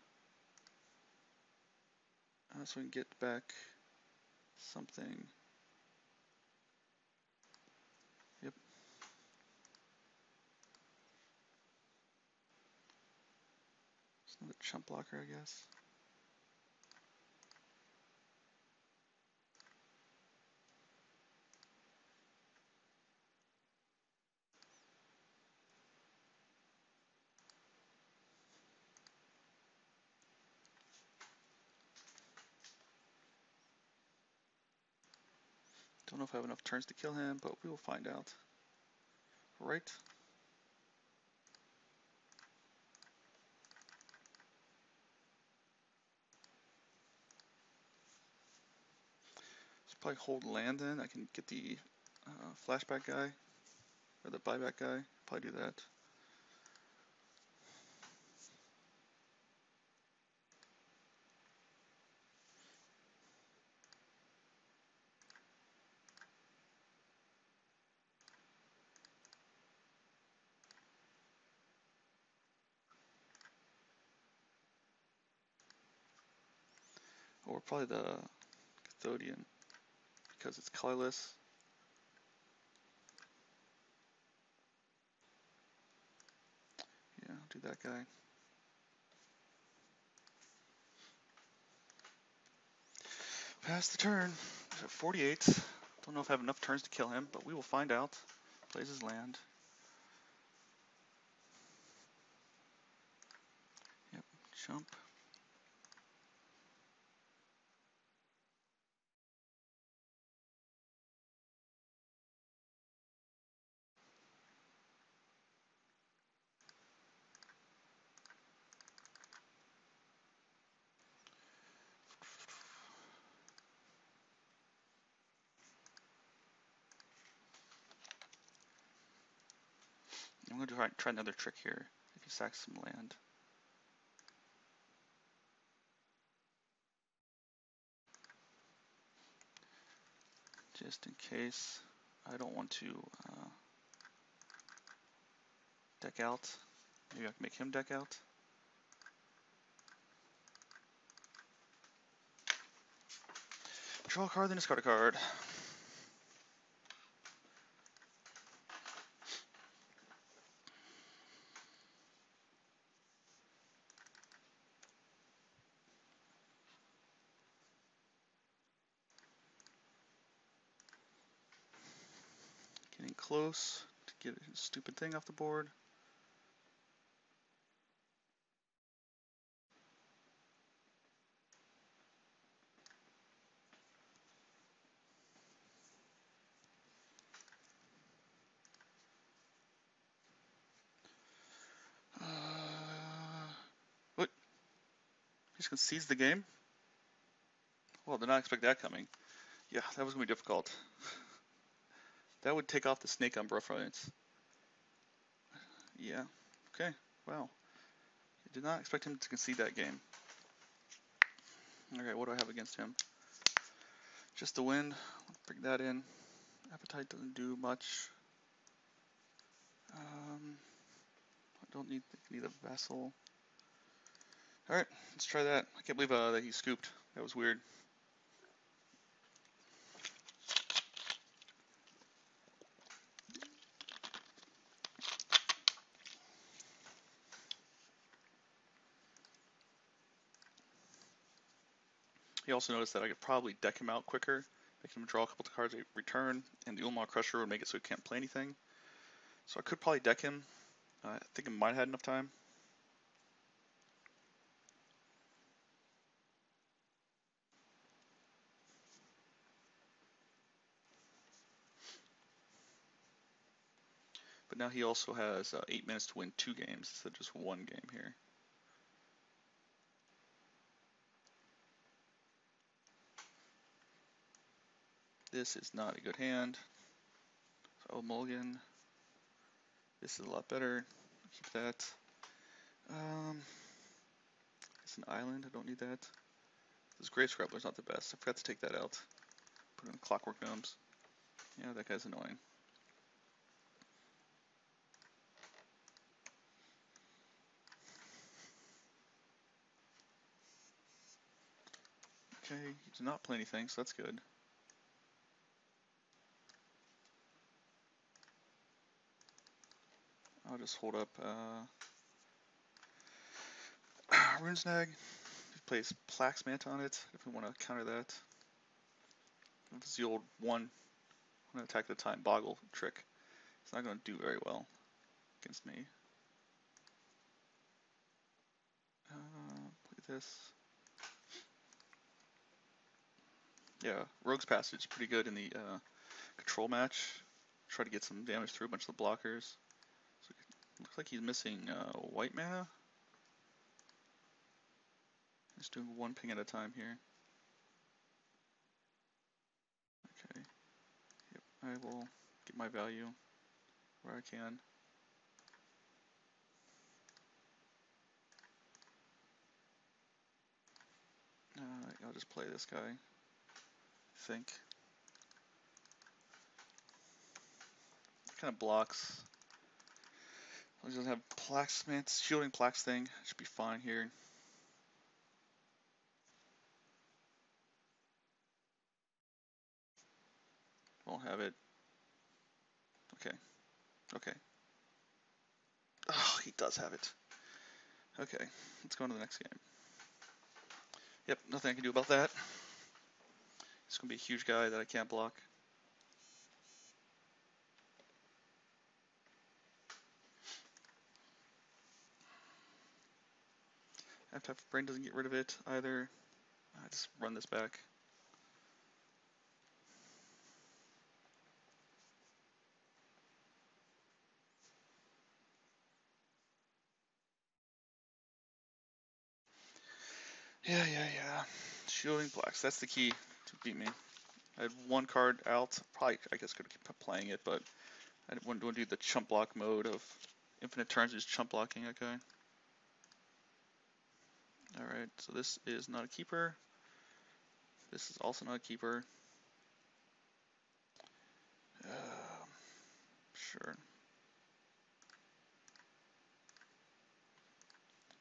So we can get back something. Yep. It's another chump blocker, I guess. Don't know if I have enough turns to kill him, but we will find out. Right? Let's probably hold land in. I can get the flashback guy, or the buyback guy. Probably do that. Or probably the Cathodian, because it's colorless. Yeah, I'll do that guy. Pass the turn. At 48. Don't know if I have enough turns to kill him, but we will find out. Plays his land. Yep, jump. I'm going to try another trick here. If he sacks some land. Just in case. I don't want to deck out. Maybe I can make him deck out. Draw a card, then discard a card. Getting close to get a stupid thing off the board. What? He's gonna seize the game? Well, did not expect that coming. Yeah, that was gonna be difficult. That would take off the snake umbra France. Yeah. Okay. Wow. I did not expect him to concede that game. Okay, what do I have against him? Just the wind. Bring that in. Appetite doesn't do much. I don't need a vessel. Alright, let's try that. I can't believe that he scooped. That was weird. He also noticed that I could probably deck him out quicker, make him draw a couple of cards at return, and the Ulamog Crusher would make it so he can't play anything. So I could probably deck him. I think I might have had enough time. But now he also has 8 minutes to win 2 games instead of just 1 game here. This is not a good hand. So mulligan. This is a lot better. Keep that. It's an island. I don't need that. This Grave Scrabbler's not the best. I forgot to take that out. Put in Clockwork Gnomes. Yeah, that guy's annoying. Okay, he did not play anything, so that's good. I'll just hold up Runesnag. He plays Plaxmant on it if we want to counter that. This is the old one. I'm going to attack the time boggle trick. It's not going to do very well against me. Play this. Yeah, Rogue's Passage is pretty good in the control match. Try to get some damage through a bunch of the blockers. So looks like he's missing white mana. He's doing 1 ping at a time here. Okay. Yep, I will get my value where I can. I'll just play this guy, I think. Kind of blocks. As long as he doesn't have Plaxmant's shielding Plax thing, should be fine here. Won't have it. Okay. Okay. Oh, he does have it. Okay, let's go on to the next game. Yep, nothing I can do about that. He's going to be a huge guy that I can't block. F-type brain doesn't get rid of it either. I just run this back. Yeah. Shielding Plax, that's the key to beat me. I had 1 card out. Probably, I guess, could keep playing it, but I didn't want to do the chump block mode of infinite turns just chump blocking. Okay. Alright, so this is not a keeper. This is also not a keeper. sure.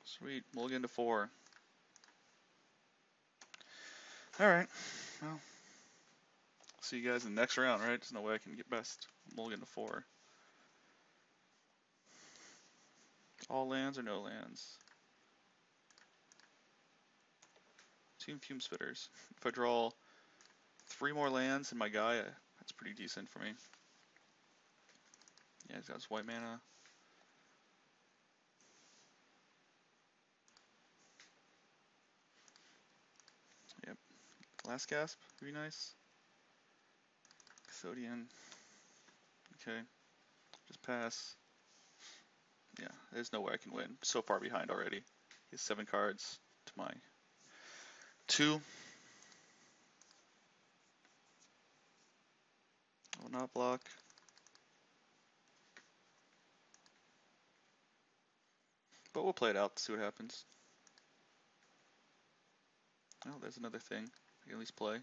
Sweet, mulligan to 4. Alright, well, see you guys in the next round, right? There's no way I can get best mulligan to 4. All lands or no lands? Two fume spitters. If I draw 3 more lands in my guy, that's pretty decent for me. Yeah, he's got his white mana. Yep. Last gasp would be nice. Custodian. Okay. Just pass. Yeah, there's no way I can win. So far behind already. He has 7 cards to my 2. I will not block. But we'll play it out to see what happens. Oh, there's another thing I can at least play.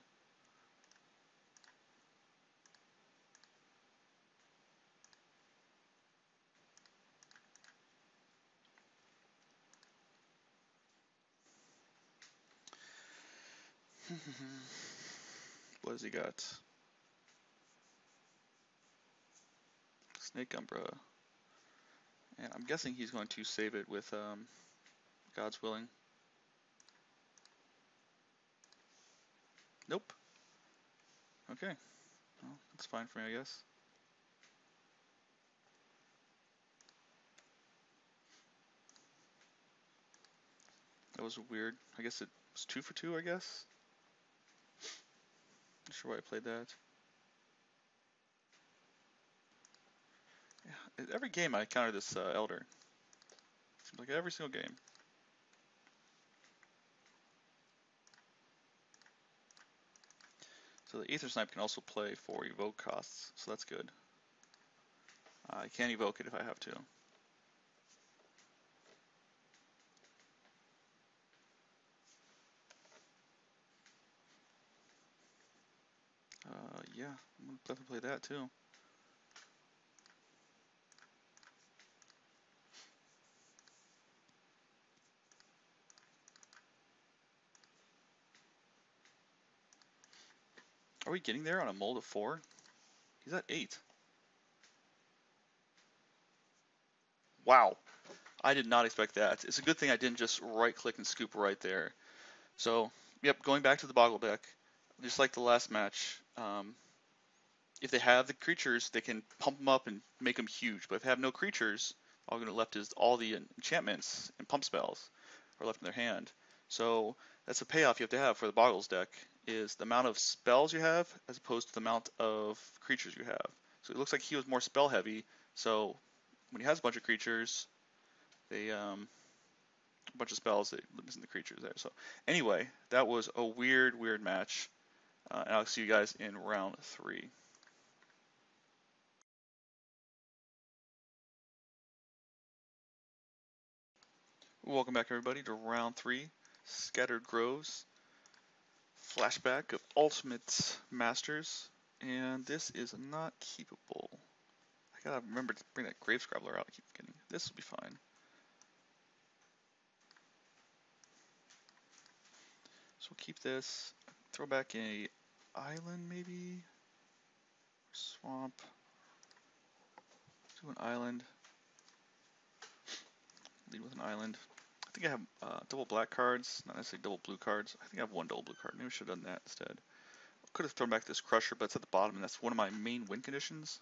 What has he got? Snake Umbra. And I'm guessing he's going to save it with God's Willing. Nope. Okay. Well, that's fine for me, I guess. That was weird. I guess it was 2 for 2, I guess. Not sure why I played that. Yeah, every game I counter this Elder. Seems like every single game. So the Aether Snipe can also play for evoke costs, so that's good. I can evoke it if I have to. Yeah, I'm gonna definitely play that too. Are we getting there on a mold of 4? He's at 8. Wow, I did not expect that. It's a good thing I didn't just right click and scoop right there. So, yep, going back to the Boggle deck, just like the last match, if they have the creatures, they can pump them up and make them huge. But if they have no creatures, all going to left is all the enchantments and pump spells are left in their hand. So that's a payoff you have to have for the Boggles deck, is the amount of spells you have as opposed to the amount of creatures you have. So it looks like he was more spell heavy. So when he has a bunch of creatures, they a bunch of spells, they missing the creatures there. So anyway, that was a weird match. And I'll see you guys in round 3. Welcome back, everybody, to round 3, Scattered Groves, Flashback of Ultimate Masters, and this is not keepable. I gotta remember to bring that Grave Scrabbler out. I keep forgetting. This will be fine. So we'll keep this. Throw back a island, maybe? Swamp. Do an island. Lead with an island. I think I have double black cards, not necessarily double blue cards. I think I have 1 double blue card. Maybe I should have done that instead. Could have thrown back this Crusher, but it's at the bottom, and that's one of my main win conditions.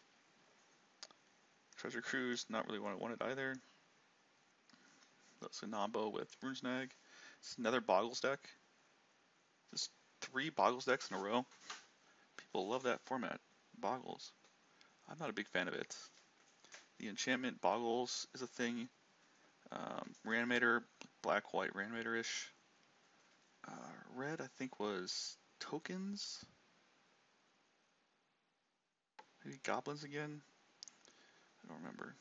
Treasure Cruise, not really what I wanted either. That's a Nombo with Runesnag. It's another Boggles deck. Just 3 Boggles decks in a row. People love that format. Boggles. I'm not a big fan of it. The enchantment Boggles is a thing. Reanimator, black-white Reanimator-ish. Red, I think, was Tokens. Maybe Goblins again. I don't remember.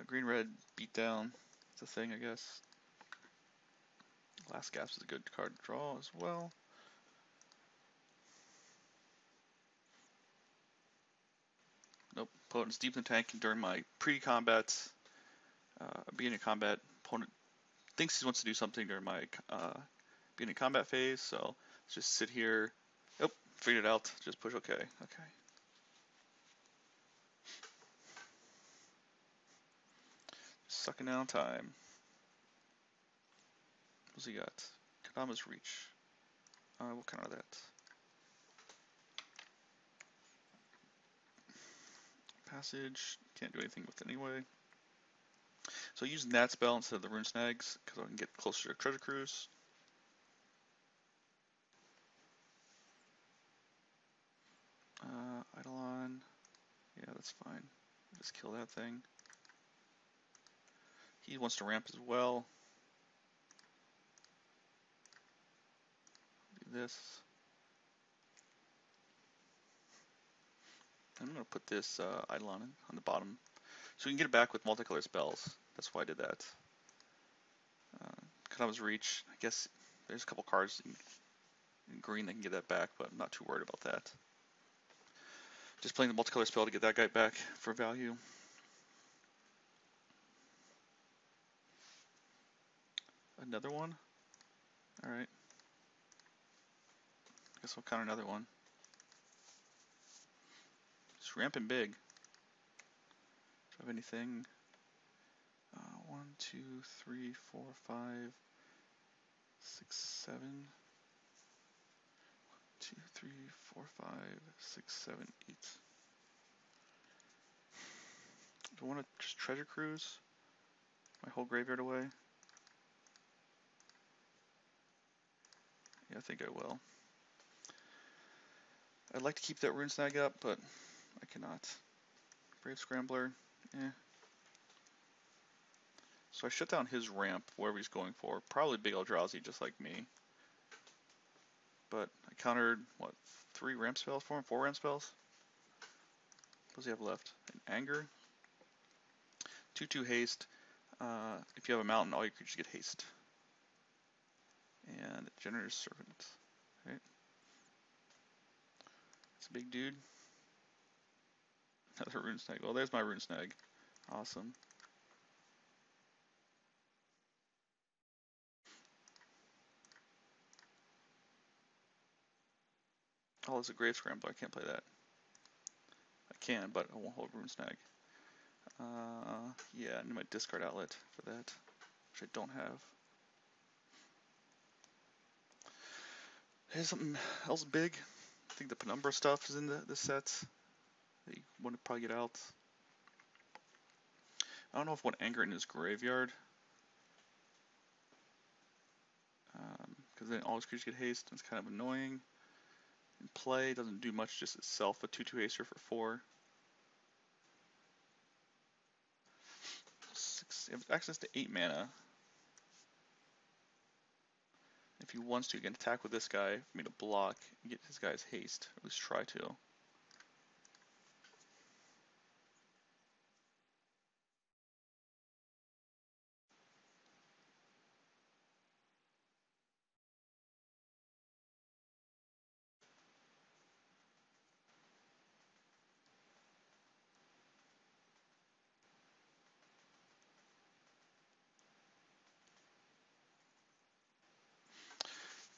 Green-red Beatdown. It's a thing, I guess. Last Gasp is a good card to draw as well. Nope. Opponent's deep in the tank during my pre-combat, beginning of combat. Opponent thinks he wants to do something during my beginning of combat phase, so let's just sit here. Oh, figured it out. Just push OK. Okay. Just sucking down time. What's he got? Kadama's Reach. We'll counter that. Passage. Can't do anything with it anyway. So using that spell instead of the Rune Snags, because I can get closer to Treasure Cruise. Eidolon. Yeah, that's fine. Just kill that thing. He wants to ramp as well. Do this. I'm going to put this Eidolon on the bottom so we can get it back with multicolored spells. That's why I did that. Kadama's Reach. I guess there's a couple cards in green that can get that back, but I'm not too worried about that. Just playing the multicolored spell to get that guy back for value. Another one? Alright. Guess I'll counter another one. Just ramping big. Do I have anything? 1, 2, 3, 4, 5, 6, 7. 2, 3, 4, 5, 6, 7, 8. Do I want to just Treasure Cruise my whole graveyard away? Yeah, I think I will. I'd like to keep that Rune Snag up, but I cannot. Brave Scrambler, eh. So I shut down his ramp, wherever he's going for. Probably Big Eldrazi, just like me. But I countered, what, 3 ramp spells for him? 4 ramp spells? What does he have left? An Anger. 2/2 haste. If you have a mountain, all your creatures get haste. And Generator's Servant. Right? It's a big dude. Another Rune Snag. Well, there's my Rune Snag. Awesome. Oh, it's a Grave Scrambler. I can't play that. I can, but I won't hold Rune Snag. Yeah, I need my discard outlet for that, which I don't have. Here's something else big. I think the Penumbra stuff is in the set that you want to probably get out. I don't know if I want Anger in his graveyard. Because then all his creatures get haste, and it's kind of annoying. In play, doesn't do much just itself, a 2/2 haster for 4. 6, you have access to 8 mana. If he wants to, he can attack with this guy for me to block and get his guy's haste, or at least try to.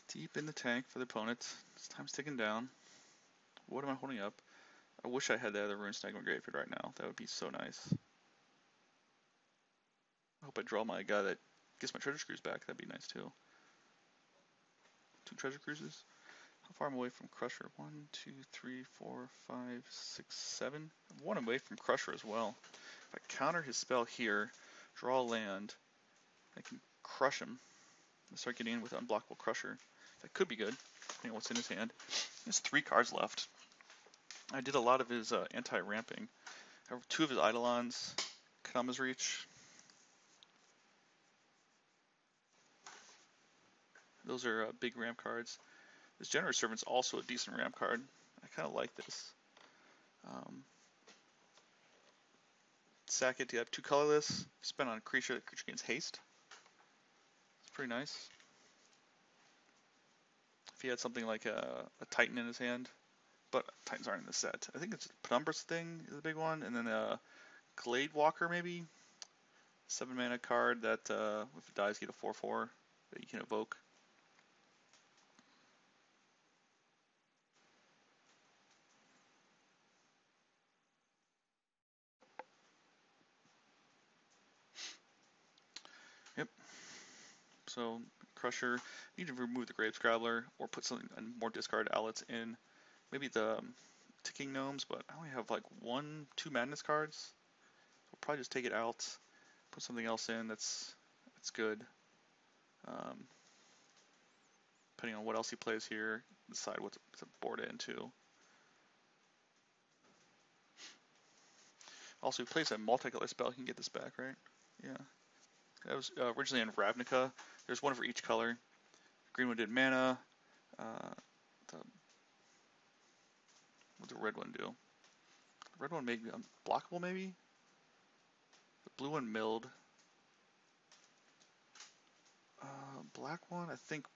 Deep in the tank for the opponent. This time's ticking down. What am I holding up? I wish I had that other Rune Snag in my graveyard right now. That would be so nice. I hope I draw my guy that gets my Treasure Cruise back. That'd be nice too. 2 Treasure Cruises. How far am I away from Crusher? 1, 2, 3, 4, 5, 6, 7. I'm 1 away from Crusher as well. If I counter his spell here, draw a land, I can crush him and start getting in with Unblockable Crusher. That could be good, depending on what's in his hand. He has 3 cards left. I did a lot of his anti-ramping. I have 2 of his Eidolons, Kadama's Reach. Those are big ramp cards. This Generator Servant's also a decent ramp card. I kind of like this. Sack it, you have 2 colorless. Spend on a creature, the creature gains haste. It's pretty nice. If he had something like a Titan in his hand, but Titans aren't in the set. I think it's Penumbra's thing is the big one, and then Glade Walker maybe, 7 mana card that if it dies, you get a 4/4 that you can evoke. Yep. So Crusher, you need to remove the Grave Scrabbler or put something more discard outlets in. Maybe the Ticking Gnomes, but I only have like 2 Madness cards. So we'll probably just take it out, put something else in that's good. Depending on what else he plays here, decide what to board it into. Also, he plays a multicolor spell. He can get this back, right? Yeah. That was originally in Ravnica. There's one for each color. Green one did mana. What'd the red one do? The red one made unblockable, maybe? The blue one milled. Black one, I think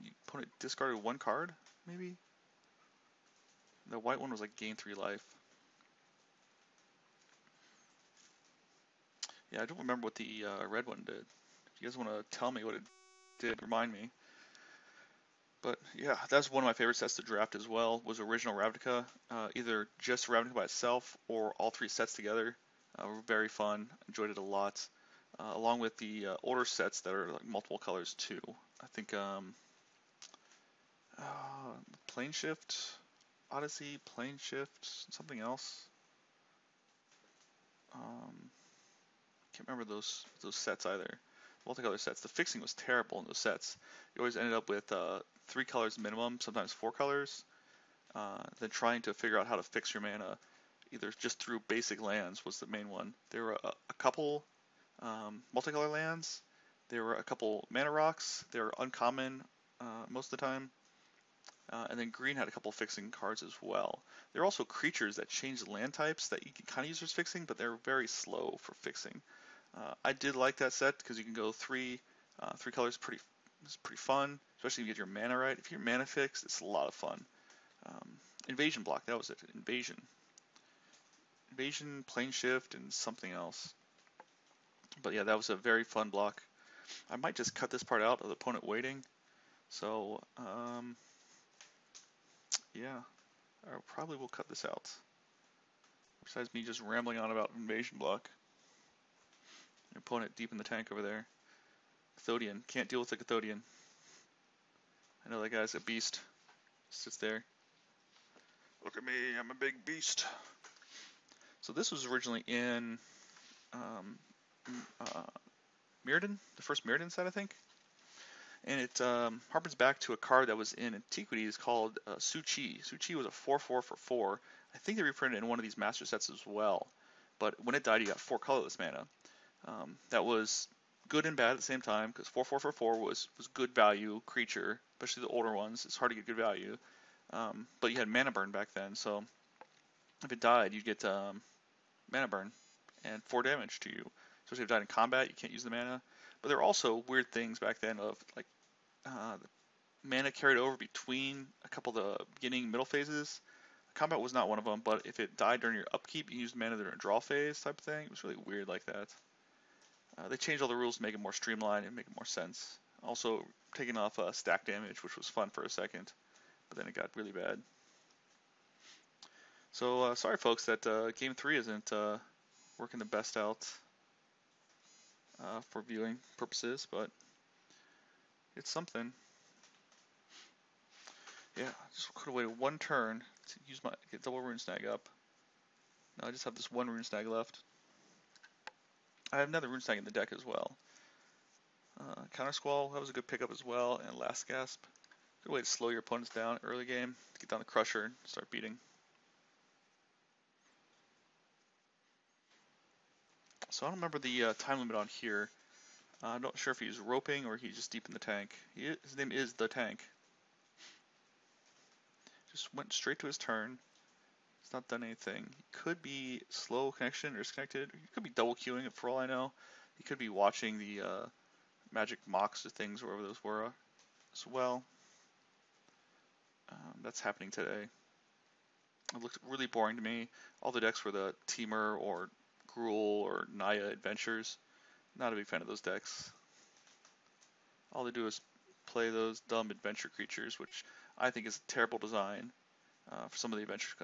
your opponent discarded 1 card, maybe? The white one was like gain 3 life. Yeah, I don't remember what the red one did. If you guys want to tell me what it did, remind me. But yeah, that's one of my favorite sets to draft as well, was original Ravnica. Either just Ravnica by itself or all 3 sets together. Were very fun, enjoyed it a lot. Along with the older sets that are like multiple colors too. I think Plane Shift, Odyssey, Plane Shift, something else. Can't remember those sets either. Multicolor sets. The fixing was terrible in those sets. You always ended up with 3 colors minimum, sometimes 4 colors. Then trying to figure out how to fix your mana, either just through basic lands was the main one. There were a couple multicolor lands. There were a couple mana rocks. They were uncommon most of the time. And then green had a couple fixing cards as well. There are also creatures that change land types that you can kind of use as fixing, but they're very slow for fixing. I did like that set because you can go 3 colors. It's pretty fun, especially if you get your mana right. If your mana fixed, it's a lot of fun. Invasion block, that was it. Invasion, Plane Shift, and something else. But yeah, that was a very fun block. I might just cut this part out of the opponent waiting. So yeah, I probably will cut this out. Besides me just rambling on about invasion block. Your opponent deep in the tank over there. Cathodian, can't deal with the Cathodian. I know that guy's a beast. Sits there. Look at me, I'm a big beast. So this was originally in Mirrodin, the first Mirrodin set, I think. And it harpens back to a card that was in Antiquities called Su-Chi. Su-Chi was a 4/4 for 4. I think they reprinted it in one of these master sets as well. But when it died, you got 4 colorless mana. That was good and bad at the same time, because 4/4 for 4 was good value creature, especially the older ones. It's hard to get good value. But you had mana burn back then, so if it died, you'd get mana burn and 4 damage to you. Especially if it died in combat, you can't use the mana. But there were also weird things back then of like mana carried over between a couple of the beginning middle phases. Combat was not one of them, but if it died during your upkeep, you used mana during a draw phase type of thing. It was really weird like that. They changed all the rules to make it more streamlined and make it more sense. Also, taking off stack damage, which was fun for a second, but then it got really bad. So sorry folks that Game 3 isn't working the best out for viewing purposes, but it's something. Yeah, just could have waited 1 turn to use get double rune snag up. Now I just have this 1 rune snag left. I have another rune snag in the deck as well. Counter Squall, that was a good pickup as well, and Last Gasp. Good way to slow your opponents down early game, to get down the Crusher and start beating. So I don't remember the time limit on here. I'm not sure if he's roping or he's just deep in the tank. His name is The Tank. Just went straight to his turn. He's not done anything. He could be slow connection or disconnected. He could be double queuing it for all I know. He could be watching the magic mocks or things, wherever those were, as well. That's happening today. It looked really boring to me. All the decks were the Teamer or Gruul or Naya Adventures. Not a big fan of those decks. All they do is play those dumb adventure creatures, which I think is a terrible design for some of the adventure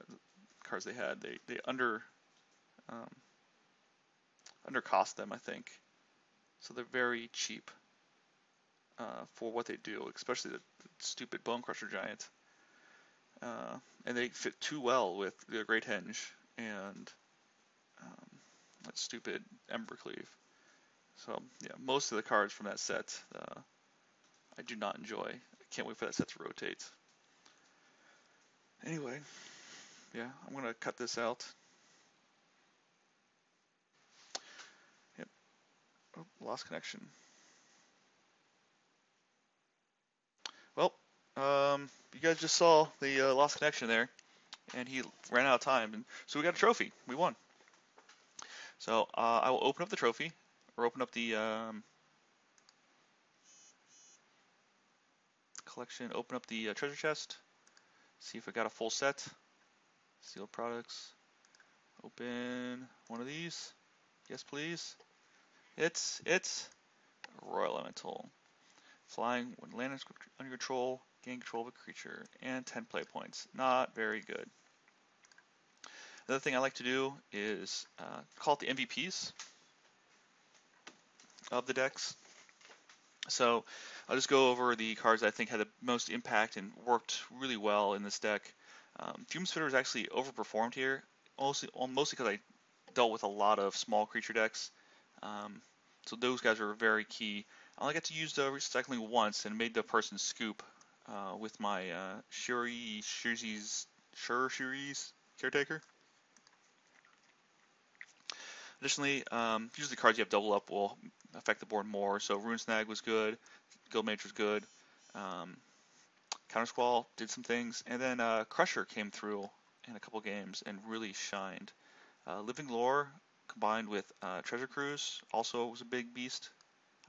cards they had. They um, undercost them, I think. So they're very cheap for what they do, especially the stupid Bone Crusher Giant. And they fit too well with the Great Henge and that stupid Embercleave. So yeah, most of the cards from that set I do not enjoy. I can't wait for that set to rotate. Anyway, yeah, I'm gonna cut this out. Yep. Oh, lost connection. Well, you guys just saw the lost connection there, and he ran out of time, and so we got a trophy. We won. So I will open up the trophy, or open up the collection, open up the treasure chest, see if I got a full set. Sealed products. Open one of these. Yes, please. It's Royal Elemental. Flying when land is under control, gain control of a creature, and 10 play points. Not very good. The other thing I like to do is call it the MVPs of the decks. So I'll just go over the cards I think had the most impact and worked really well in this deck. Fume Spitter was actually overperformed here, mostly because I dealt with a lot of small creature decks. So those guys were very key. I only got to use the recycling once and made the person scoop with my Shuri's Caretaker. Additionally, usually cards you have double up will affect the board more. So Rune Snag was good, Guild Mage was good, Counter Squall did some things, and then Crusher came through in a couple games and really shined. Living Lore combined with Treasure Cruise also was a big beast.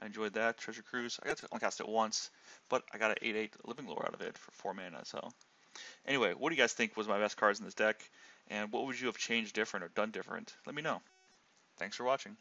I enjoyed that. Treasure Cruise, I got to only cast it once, but I got an 8/8 Living Lore out of it for 4 mana. So anyway, what do you guys think was my best cards in this deck? And what would you have changed different or done different? Let me know. Thanks for watching.